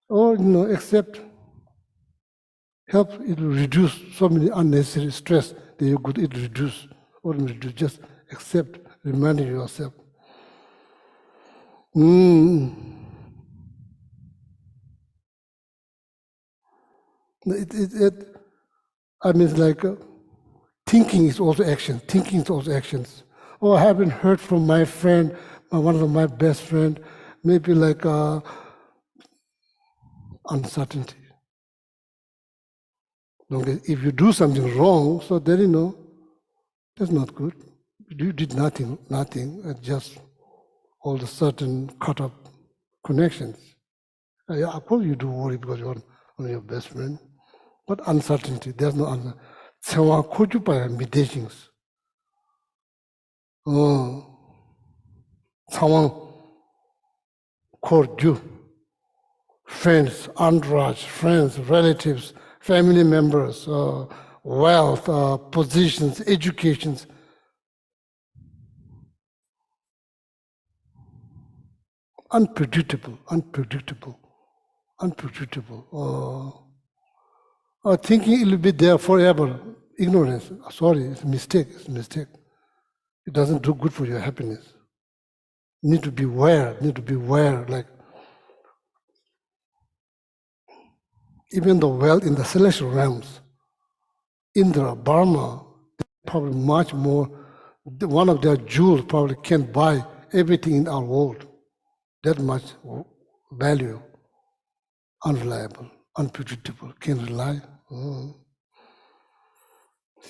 [SPEAKER 3] Or accept. Help it reduce so many unnecessary stress that you could reduce. Just accept, reminding yourself. It's like thinking is also action. Thinking is also actions. I haven't heard from my friend, one of my best friend, maybe like uncertainty. If you do something wrong, so then that's not good. You did nothing, just all the certain cut up connections. Of course you do worry because you're one of your best friend. But uncertainty, there's no answer. Sewa koju pa meditations. Someone called you. Friends, entourage, friends, relatives, family members, wealth, positions, educations. Unpredictable. Thinking it will be there forever. Ignorance. Sorry, it's a mistake. It doesn't do good for your happiness. Need to be aware. Like even the wealth in the celestial realms, Indra, Burma, probably much more. One of their jewels probably can't buy everything in our world. That much value. Unreliable, unpredictable, can't rely.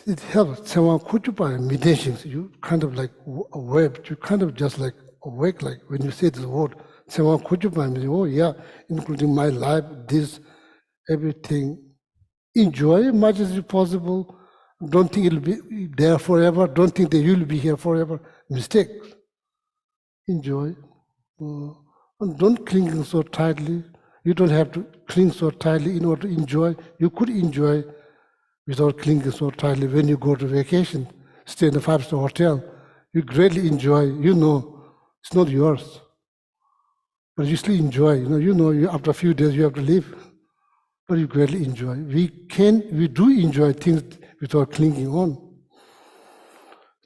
[SPEAKER 3] It helps. Someone could you buy meditations, you kind of like aware, but you kind of just like awake, like when you say this word, someone could you buy including my life, this, everything. Enjoy as much as possible. Don't think it'll be there forever. Don't think that you'll be here forever. Mistake. Enjoy. And don't cling so tightly. You don't have to cling so tightly in order to enjoy. You could enjoy without clinging so tightly. When you go to vacation, stay in a 5-star hotel, you greatly enjoy, you know, it's not yours. But you still enjoy, you after a few days you have to leave, but you greatly enjoy. We do enjoy things without clinging on.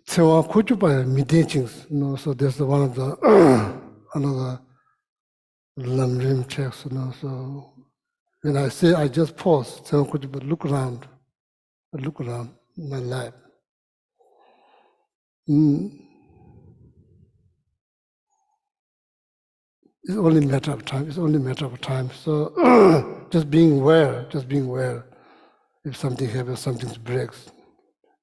[SPEAKER 3] So so that's the one of the another Lamrim text, so when I say I just pause, so look around my life. It's only a matter of time. So just being aware. If something happens, something breaks,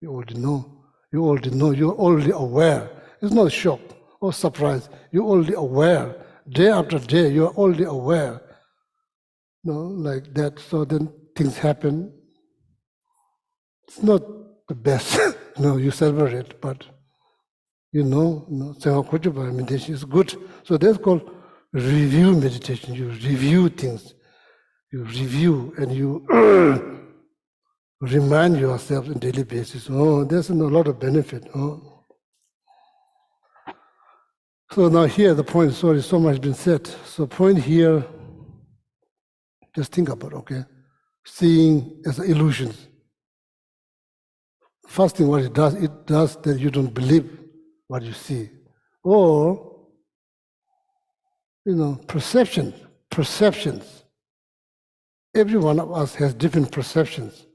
[SPEAKER 3] you already know. You're already aware. It's not a shock or surprise. You're already aware. Day after day, you're already aware. Like that. So then things happen. It's not the best. You celebrate, but meditation is good. So that's called review meditation. You review things. You review and you remind yourself on a daily basis. There's a lot of benefit. So now here the point, sorry, so much has been said. So point here, just think about, seeing as illusions. First thing what it does that you don't believe what you see. Or, perceptions. Every one of us has different perceptions.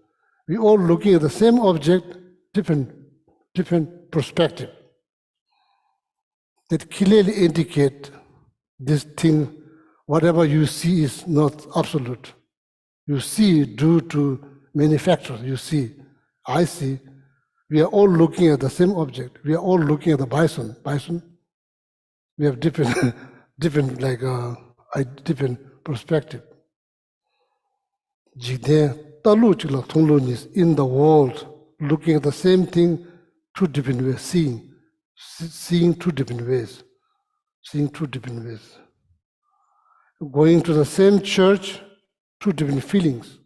[SPEAKER 3] We all looking at the same object, different perspective. That clearly indicate this thing, whatever you see is not absolute. You see due to many factors. You see, I see. We are all looking at the same object. We are all looking at the bison. We have different perspective. In the world, looking at the same thing, two different ways, seeing two different ways. Going to the same church, two different feelings.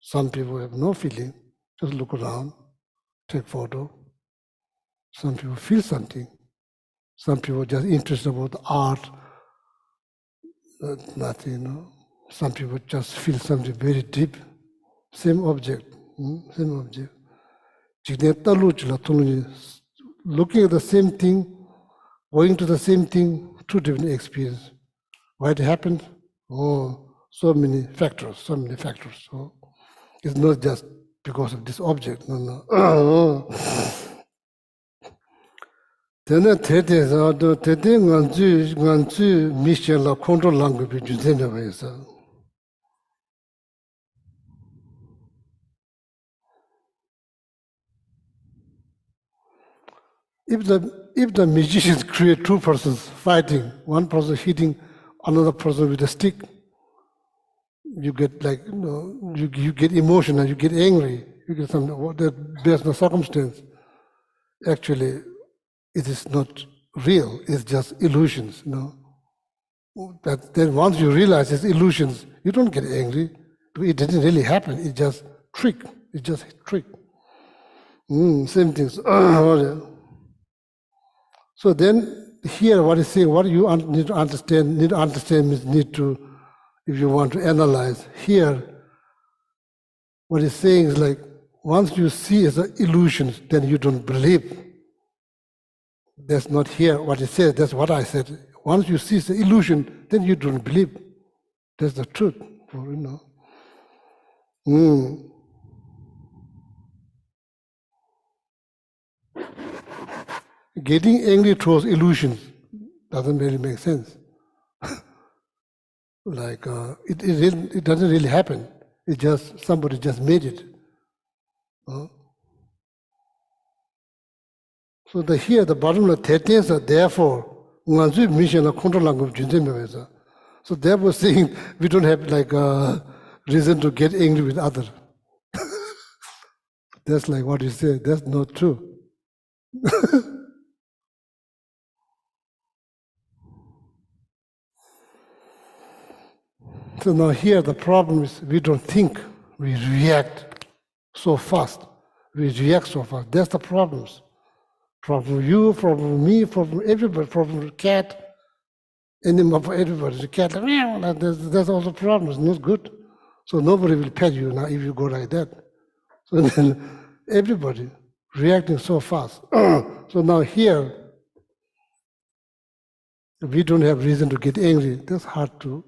[SPEAKER 3] Some people have no feeling, just look around, take photo. Some people feel something. Some people are just interested about the art, nothing, Some people just feel something very deep. Same object. Looking at the same thing, going to the same thing, two different experiences. Why it happened? So many factors. So it's not just because of this object. No. Tena tete nganzu mission la control language junzena vaisa. If the magicians create two persons fighting, one person hitting another person with a stick, you get you get emotional, you get angry, you get something that there's no circumstance. Actually, it is not real, it's just illusions, But then once you realize it's illusions, you don't get angry. It didn't really happen, it's just trick. Same things. So then here what is saying, what you need to understand means if you want to analyze, here what he's saying is like, once you see as illusions, then you don't believe. That's not here what he says, that's what I said. Once you see the illusion, then you don't believe. That's the truth, Getting angry towards illusions doesn't really make sense. It doesn't really happen. It just, somebody just made it. So here the bottom of the things are therefore, so therefore saying we don't have reason to get angry with others. That's like what you say, that's not true. So now here the problem is we don't think, we react. so fast. We react so fast. That's the problems. Problem you, problem me, problem everybody, problem cat, animal for everybody. The cat, that's also problems, not good. So nobody will pet you now if you go like that. So then everybody reacting so fast. So now here, we don't have reason to get angry. That's hard to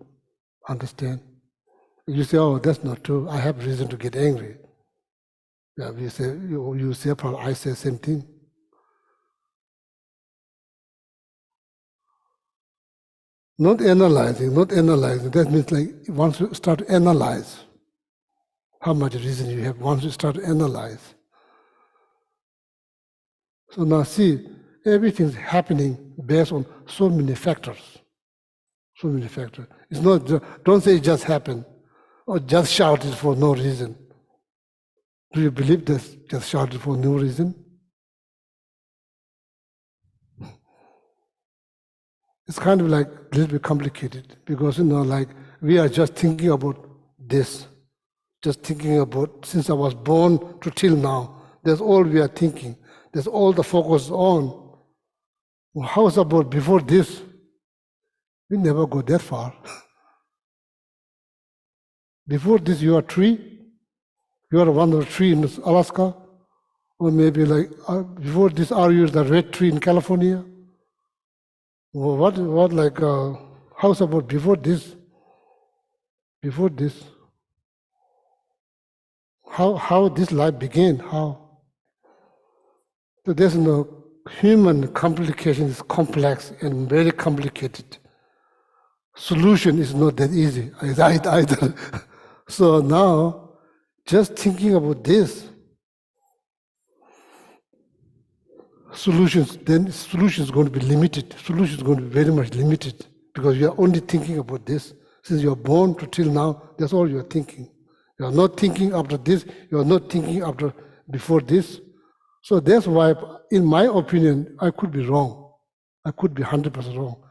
[SPEAKER 3] understand. You say, oh, that's not true. I have reason to get angry. Yeah, we say, you say, probably I say same thing. Not analyzing. That means like once you start to analyze how much reason you have, once you start to analyze. So now see, everything's happening based on so many factors. So many factors. It's not, don't say it just happened, or just shouted for no reason. Do you believe this just shouted for no reason? It's kind of like a little bit complicated because, like we are just thinking about this, just thinking about since I was born to till now. That's all we are thinking. That's all the focus on. Well, how about before this? We never go that far. Before this, you are a tree. You are one of the tree in Alaska, or maybe like before this, are you the red tree in California? Well, what like how's about before this? Before this, how this life began? How? So there's no human complication is complex and very complicated. Solution is not that easy either. So now, just thinking about this, solutions is going to be limited. Solution is going to be very much limited because you are only thinking about this. Since you are born to till now, that's all you are thinking. You are not thinking after this, you are not thinking after before this. So that's why, in my opinion, I could be wrong. I could be 100% wrong.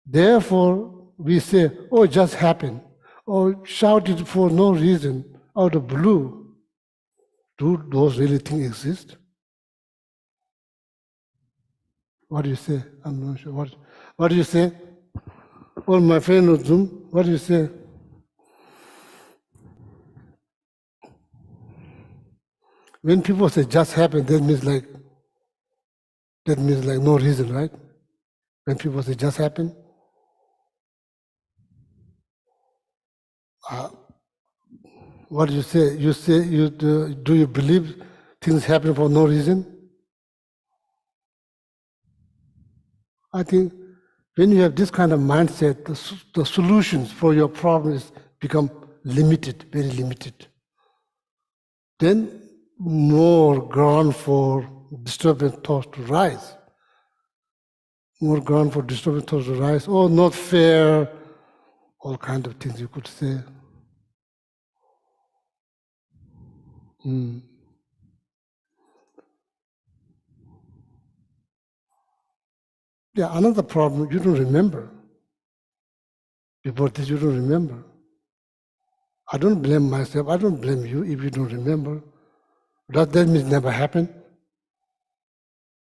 [SPEAKER 3] Therefore, we say, oh, it just happened. Or shouted for no reason, out of blue. Do those really things exist? What do you say? I'm not sure. What do you say? All my friends on Zoom, what do you say? When people say just happened, that means like no reason, right? When people say just happened, what do you say? You say do you believe things happen for no reason? I think when you have this kind of mindset, the solutions for your problems become limited, very limited. Then more ground for disturbing thoughts to rise. More ground for disturbing thoughts to rise. Oh, not fair. All kinds of things you could say. Yeah, another problem, you don't remember. Before this, you don't remember. I don't blame myself, I don't blame you if you don't remember. Does that mean it never happened?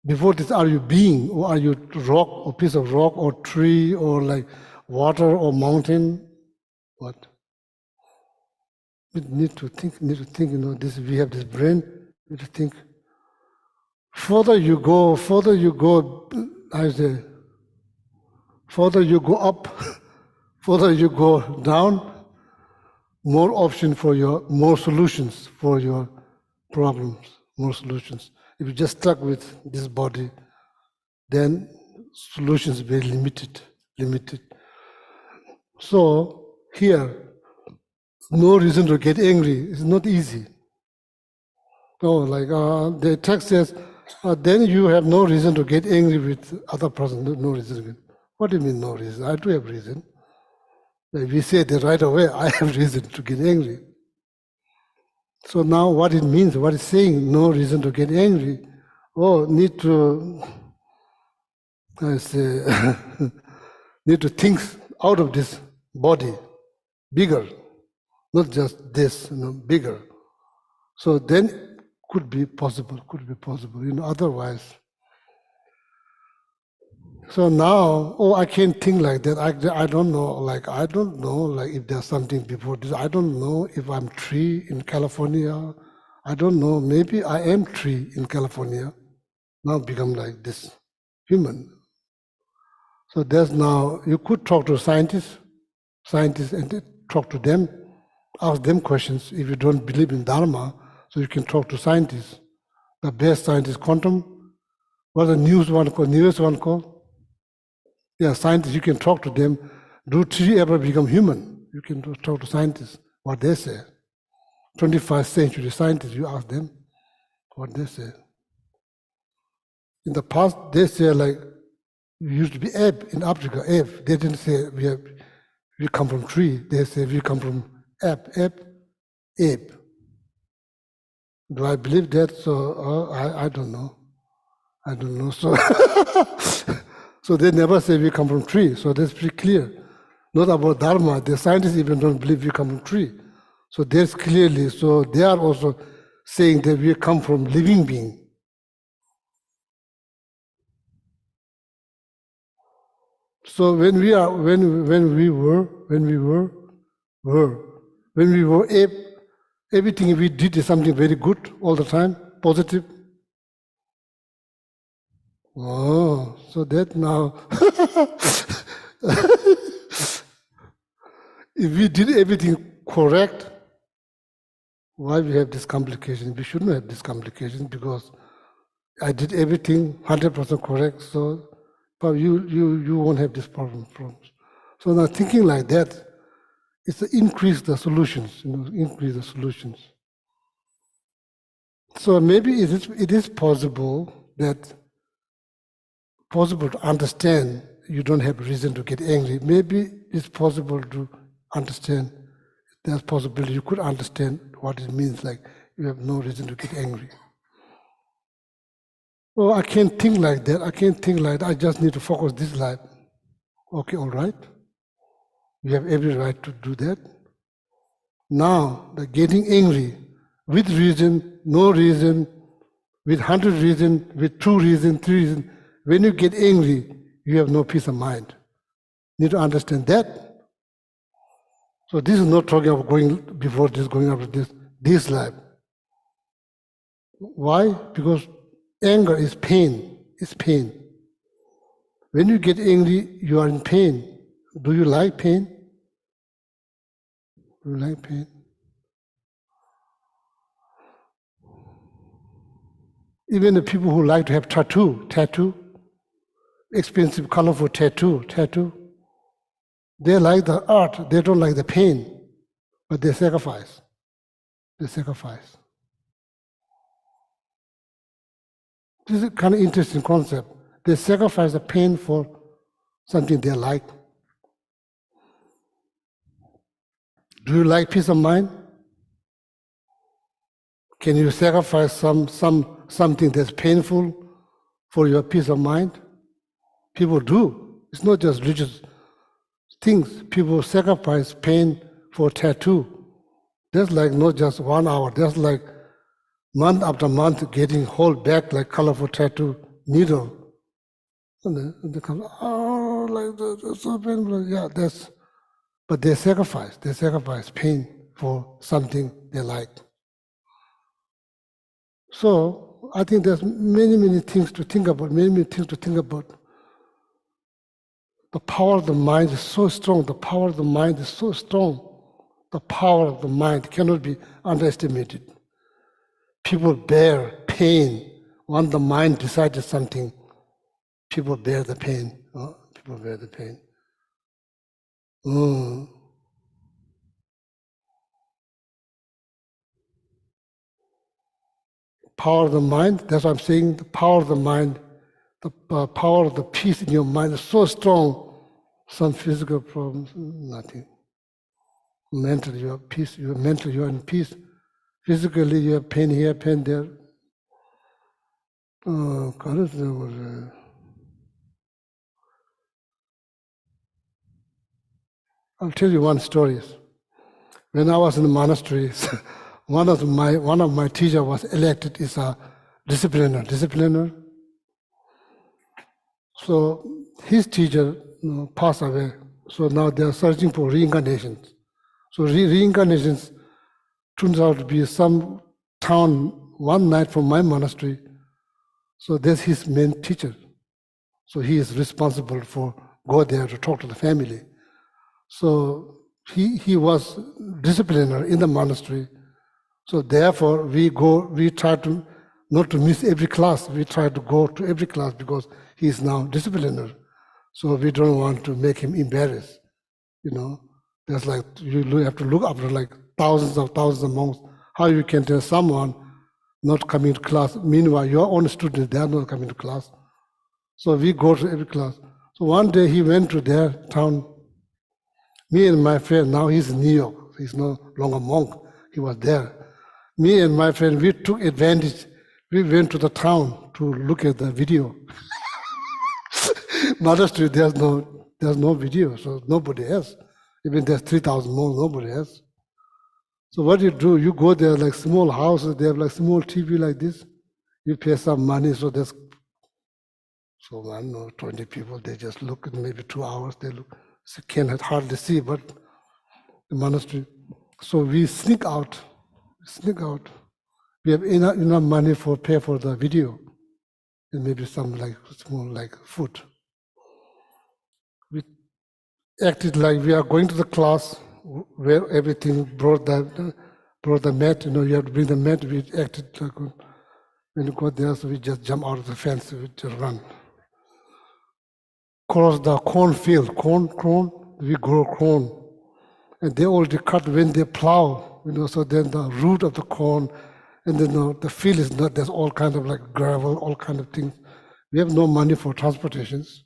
[SPEAKER 3] Before this, are you being, or are you rock, or piece of rock, or tree, or like water, or mountain? What? We need to think, this, we have this brain, we need to think. Further you go, I say, further you go up, further you go down, more option for more solutions for your problems, more solutions. If you just stuck with this body, then solutions very limited. So here, no reason to get angry. It's not easy. No, like the text says, then you have no reason to get angry with other person. No reason. What do you mean no reason? I do have reason. If we say that right away, I have reason to get angry. So now what it means, what it's saying, no reason to get angry. Oh, need to, I say, need to think out of this body, bigger, not just this, bigger. So then could be possible, otherwise. So now, I can't think like that. I don't know, like if there's something before this. I don't know if I'm tree in California. I don't know, maybe I am tree in California. Now become like this, human. So there's now, you could talk to scientists and talk to them, ask them questions. If you don't believe in Dharma, so you can talk to scientists. The best scientist, quantum, what's the newest one called? Yeah, scientists, you can talk to them. Do tree ever become human? You can talk to scientists, what they say. 21st century scientists, you ask them what they say. In the past, they say like, we used to be ape in Africa, ape. They didn't say we come from tree. They say we come from ape. Do I believe that? So I don't know. So, so they never say we come from tree. So that's pretty clear. Not about Dharma. The scientists even don't believe we come from tree. So that's clearly. So they are also saying that we come from living being. So when we were ape, everything we did is something very good all the time, positive. Oh, so that now, if we did everything correct, why we have this complication? We shouldn't have this complication because I did everything 100% correct. So, but you won't have this problem. So now thinking like that, it's to increase the solutions. Increase the solutions. So maybe it is possible to understand you don't have reason to get angry. Maybe it's possible to understand. There's possibility you could understand what it means, like you have no reason to get angry. Oh, I can't think like that. I just need to focus this life. Okay, all right. You have every right to do that. Now, the getting angry with reason, no reason, with 100 reasons, with 2 reasons, 3 reasons. When you get angry, you have no peace of mind. You need to understand that. So this is not talking about going before this, going after this life. Why? Because anger is pain. It's pain. When you get angry, you are in pain. Do you like pain? Do you like pain? Even the people who like to have tattoo, expensive, colorful tattoo, they like the art, they don't like the pain, but they sacrifice. This is a kind of interesting concept. They sacrifice the pain for something they like. Do you like peace of mind? Can you sacrifice something that's painful for your peace of mind? People do. It's not just religious things. People sacrifice pain for tattoo. That's like not just 1 hour. That's like month after month getting whole back like colorful tattoo needle. And they come, like that's so painful. Yeah, but they sacrifice pain for something they like. So I think there's many things to think about, The power of the mind is so strong. The power of the mind cannot be underestimated. People bear pain. When the mind decided something, people bear the pain. Power of the mind, that's what I'm saying, the power of the mind, the power of the peace in your mind is so strong. Some physical problems, nothing. Mentally, you have peace. You are in peace. Physically, you have pain here, pain there. I'll tell you one story. When I was in the monastery, one of my teacher was elected as a discipliner. So his teacher passed away. So now they are searching for reincarnations. So reincarnations turns out to be some town one night from my monastery. So that's his main teacher. So he is responsible for go there to talk to the family. So he was discipliner in the monastery. So therefore we try to not to miss every class. We try to go to every class because he is now discipliner. So we don't want to make him embarrassed. There's like you have to look after like thousands of monks. How you can tell someone not coming to class? Meanwhile, your own students, they are not coming to class. So we go to every class. So one day he went to their town. Me and my friend, now he's in New York. He's no longer monk. He was there. Me and my friend, we took advantage. We went to the town to look at the video. Monastery, there's no video, so nobody has. Even there's 3,000 monks, nobody has. So what do? You go there, like small houses, they have like small TV like this. You pay some money, so I don't know, 20 people, they just look at maybe 2 hours, they look, so can hardly see, but the monastery. So we sneak out. We have enough money for pay for the video, and maybe some like small like food. We acted like we are going to the class where everything brought the mat. You have to bring the mat. We acted like when you go there, so we just jump out of the fence, we just run. Cross the corn field, we grow corn. And they already cut when they plow, so then the root of the corn, and then the field is not, there's all kind of like gravel, all kind of things. We have no money for transportations.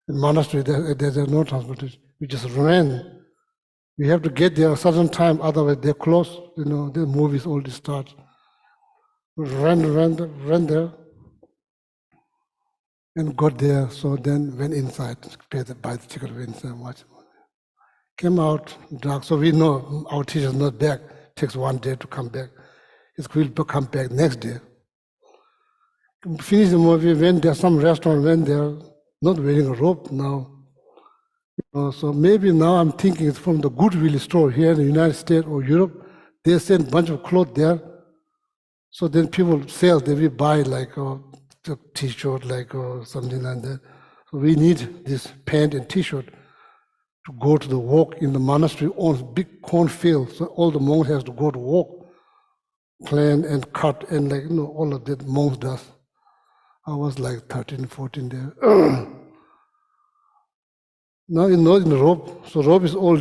[SPEAKER 3] In monastery, there's no transportation. We just ran. We have to get there a certain time, otherwise they're closed, the movies already start. Ran there, and got there, so then went inside, buy the ticket, went inside, watch the movie. Came out, dark, so we know our teacher's not back. It takes 1 day to come back. We'll come back next day. Finish the movie, went there, some restaurant, went there, not wearing a robe now. So maybe now I'm thinking it's from the Goodwill store here in the United States or Europe. They send a bunch of clothes there. So then people sell, they will buy like a t-shirt, like or something like that. So we need this pant and t-shirt to go to the walk in the monastery on big cornfield. So all the monks has to go to walk, plant and cut, and all of that monks does. I was like 13, 14 there. Now in the rope, so rope is all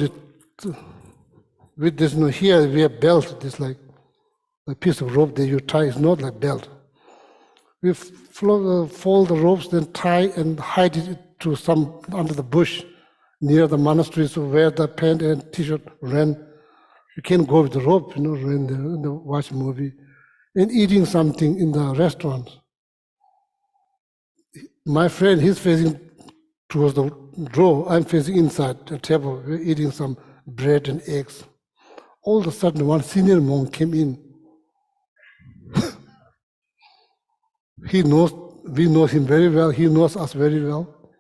[SPEAKER 3] with this, here we have belt, this like a piece of rope that you tie, is not like belt. We fold the ropes, then tie and hide it to some under the bush near the monastery, so where the pant and t-shirt ran. You can't go with the rope, run there, watch movie, and eating something in the restaurant. My friend, he's facing towards the door. I'm facing inside the table. We're eating some bread and eggs. All of a sudden, one senior monk came in. We know him very well. He knows us very well.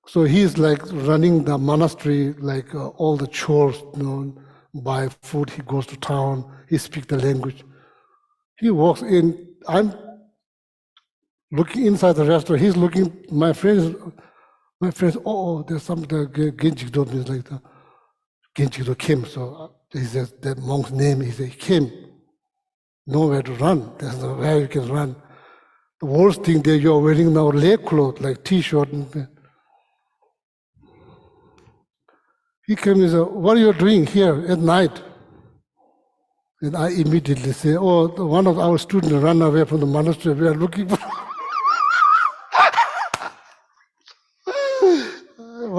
[SPEAKER 3] So he's like running the monastery, like all the chores, buy food. He goes to town. He speaks the language. He walks in. I'm looking inside the restaurant. He's looking. My friends. There's some Genjikdo means like the Genjikdo came. So he says that monk's name. He said he came. Nowhere to run. There's nowhere you can run. The worst thing that you're wearing now leg clothes, like t-shirt. He came and said, "What are you doing here at night?" And I immediately say, "Oh, one of our students ran away from the monastery. We are looking for."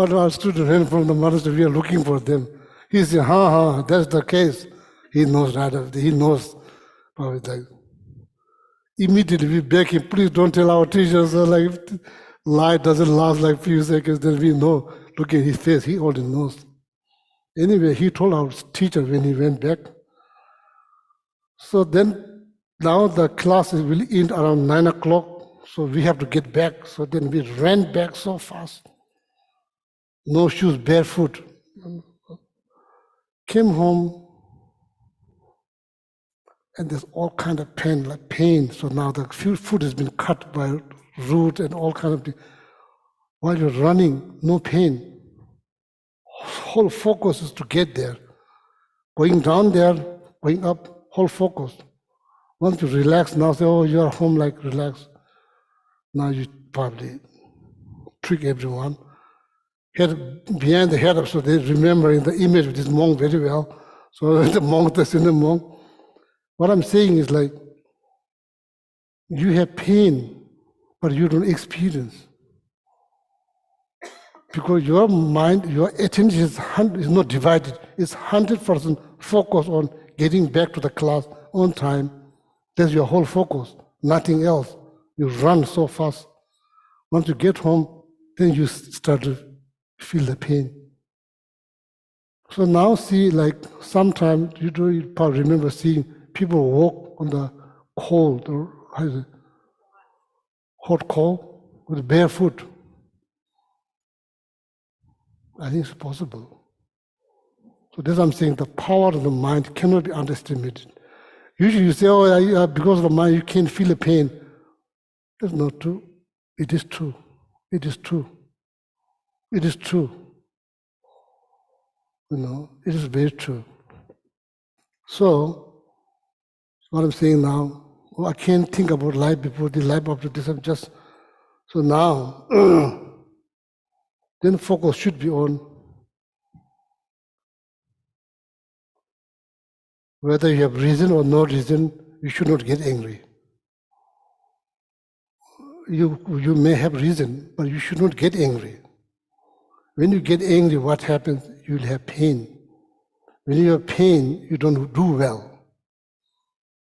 [SPEAKER 3] One of our students ran from the monastery. We are looking for them. He said, that's the case. He knows right. He knows. Like, immediately we beg him, please don't tell our teachers. Like, lie doesn't last like few seconds. Then we know. Look at his face. He already knows. Anyway, he told our teacher when he went back. So then now the class will end around 9 o'clock, so we have to get back. So then we ran back so fast. No shoes, barefoot. Came home, and there's all kind of pain, like pain. So now the foot has been cut by root and all kind of things. While you're running, no pain. Whole focus is to get there. Going down there, going up, whole focus. Once you relax, now say, oh, you're home, like relax. Now you probably trick everyone. Head behind the head up, so they remembering the image of this monk very well. So the monk, the senior monk. What I'm saying is like, you have pain, but you don't experience. Because your mind, your attention is not divided. It's 100% focused on getting back to the class on time. That's your whole focus, nothing else. You run so fast. Once you get home, then you start to feel the pain. So now see, like sometimes you probably remember seeing people walk on the cold, or how is it, hot coal with barefoot. I think it's possible. So that's what I'm saying, the power of the mind cannot be underestimated. Usually you say, oh, because of the mind you can't feel the pain. That's not true. It is true. It is true. It is true. You know, it is very true. So, what I'm saying now, I can't think about life before the life after this. I'm just, so now, then focus should be on whether you have reason or no reason, you should not get angry. You may have reason, but you should not get angry. When you get angry, what happens? You'll have pain. When you have pain, you don't do well.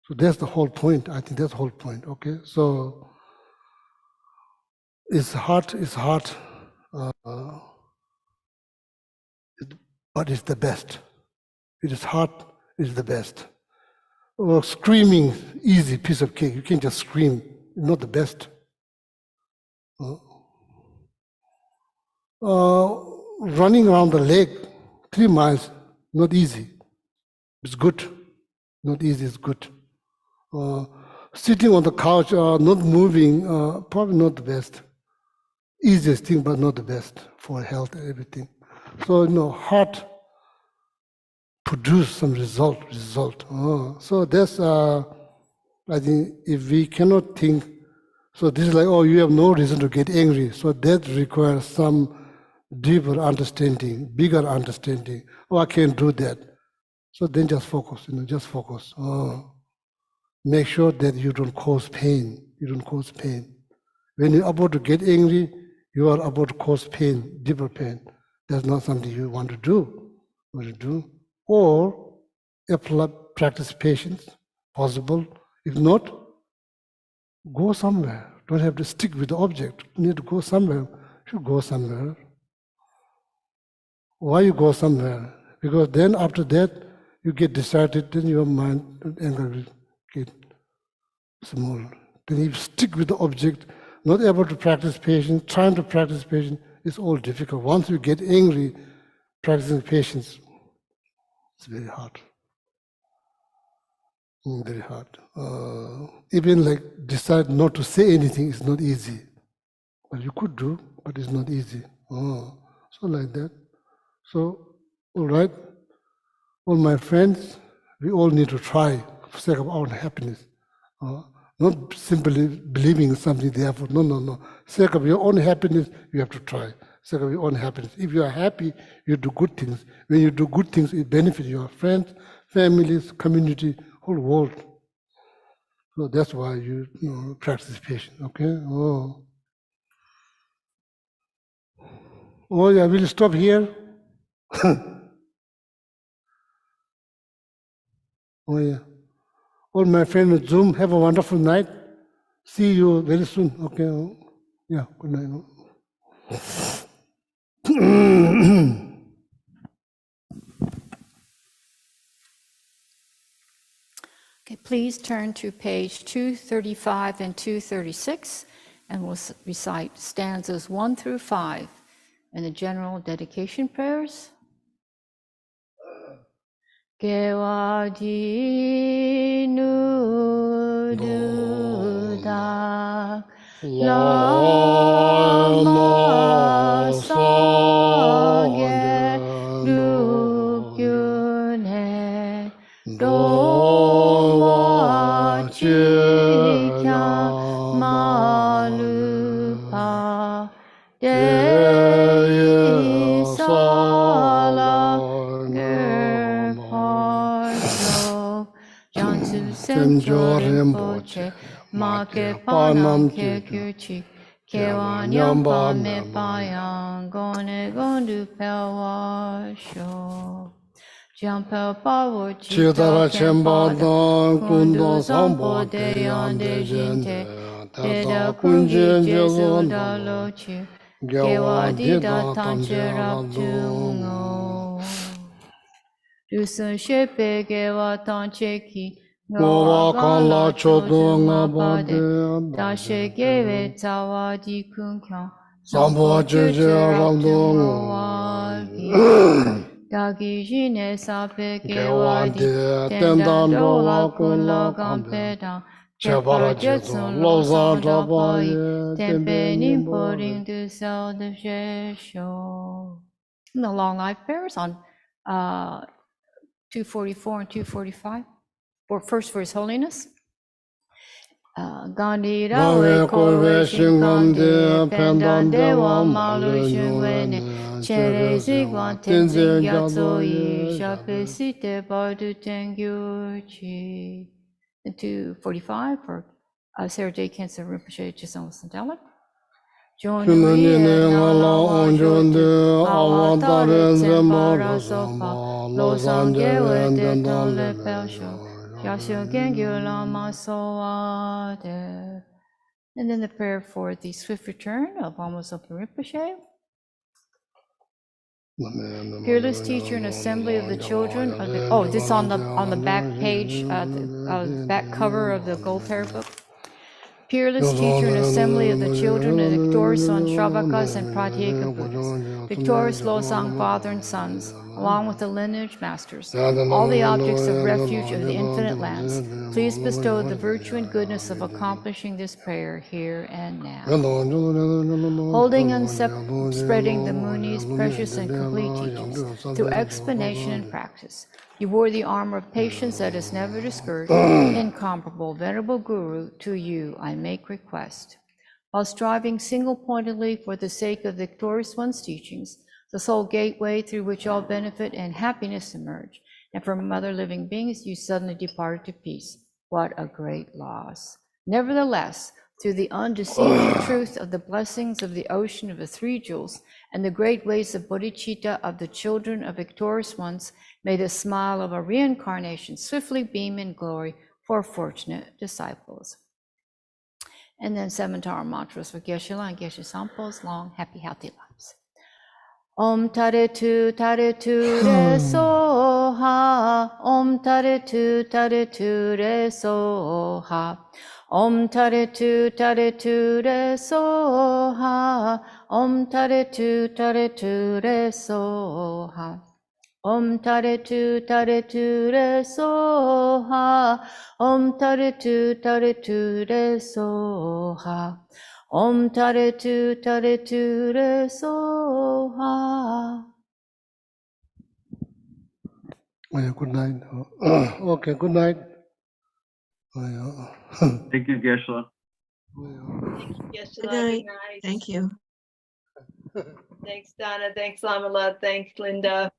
[SPEAKER 3] So that's the whole point. I think that's the whole point. Okay, so it's hard, but it's the best. It is hard, it's the best. Or screaming, easy piece of cake. You can't just scream. It's not the best. Running around the lake 3 miles, not easy. It's good. Not easy, it's good. Sitting on the couch, not moving, probably not the best. Easiest thing, but not the best for health and everything. So, heart produce some result. So that's, I think, if we cannot think, so this is like, oh, you have no reason to get angry. So that requires some deeper understanding, bigger understanding. Oh, I can't do that. So then just focus, just focus. Make sure that you don't cause pain. You don't cause pain. When you're about to get angry, you are about to cause pain, deeper pain. That's not something you want to do. Or apply, practice patience, possible. If not, go somewhere. Don't have to stick with the object. You need to go somewhere. You should go somewhere. Why you go somewhere? Because then after that, you get distracted, then your mind and anger will get small. Then you stick with the object, not able to practice patience, trying to practice patience, it's all difficult. Once you get angry, practicing patience, it's very hard. Very hard. Even like decide not to say anything is not easy. But you could do, but it's not easy. So like that. So, all right, all my friends, we all need to try for the sake of our happiness. Not simply believing in something therefore, no. Sake of your own happiness, you have to try. Sake of your own happiness. If you are happy, you do good things. When you do good things, it benefits your friends, families, community, whole world. So that's why you practice patience, okay? Oh yeah, we'll stop here. Oh yeah. All my friends on Zoom, have a wonderful night. See you very soon, okay? Yeah, good night.
[SPEAKER 4] Okay,
[SPEAKER 2] Please turn to page 235 and 236, and we'll recite stanzas 1 through 5 in the general dedication prayers. Gewadi nududa lama sage lukyune doma chikya malupa deyi sala gerparso jansu senjo rinpoche ma ke panam ke gyurchi kewa nyamba me payang gone gondu pelwa sho Jampel pawo chita kempa dan kundu sampo de yande jinte Deda kunji jesu da lochi Gewa dida tanche raptungo Dusun shepe gewa tanche ki Gowa kanla chodo nga bade Dashe gewe tawa di kunkyang Sampo jeje raptungo walgi Dagi jine sape gewadi tendan dola kunla gampeda Chepara jetsun losan tapai tempe nimporing du sel de jesho. The long life prayers on 244 and 245 first for His Holiness. Gandhi rawe korwe shingande pendan dewa malu shingwene chere zigwan tenzin gyatso yi shape site bardu tengyuchi. And 245 for Sarah J. Cancer Rinpoche Chisang Sandala. Jonuri ngala onjonde awatare zembara sopa losange wete tonle persho. Yasho Gengyo Lama Soade. And then the prayer for the swift return of Almost Open Rinpoche. Fearless teacher and assembly of the children of the, this on the back page, the back cover of the gold pair book. Peerless teacher and assembly of the children of the victorious on Shravakas and Pratyeka Buddhas, victorious Losang father and sons, along with the lineage masters, all the objects of refuge of the infinite lands, please bestow the virtue and goodness of accomplishing this prayer here and now. Holding and spreading the Muni's precious and complete teachings through explanation and practice, you wore the armor of patience that is never discouraged. Incomparable, venerable Guru, to you I make request. While striving single-pointedly for the sake of the victorious one's teachings, the sole gateway through which all benefit and happiness emerge, and from other living beings you suddenly departed to peace. What a great loss. Nevertheless, through the undeceiving truth of the blessings of the ocean of the three jewels and the great ways of bodhicitta of the children of victorious ones, may the smile of a reincarnation swiftly beam in glory for fortunate disciples. And then 7 Tara mantras for Geshe and Geshe Sampo's long, happy, healthy lives. Om Tare Tu Re Soha. Om Tare Tu Re Soha. Om Tare Tu Re Soha. Om Tare Tu Re Soha. Om Tare Tu Re Soha. Om Tare Tu Re Soha. Om Tare Tu Re Soha.
[SPEAKER 3] Good night. Okay, good night.
[SPEAKER 4] Thank you, Geshe.
[SPEAKER 5] Yes, good night. Thank you.
[SPEAKER 6] Thanks, Donna. Thanks, Lamala. Thanks, Linda.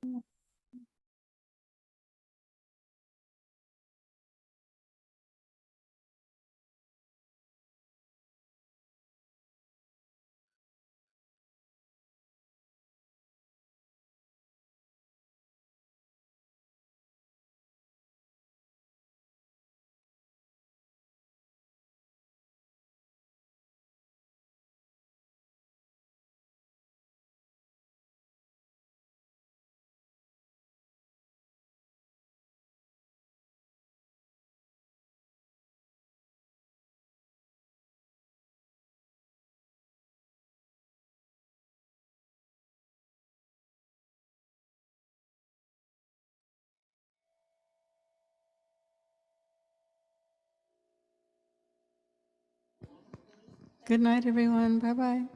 [SPEAKER 1] Good night, everyone. Bye-bye.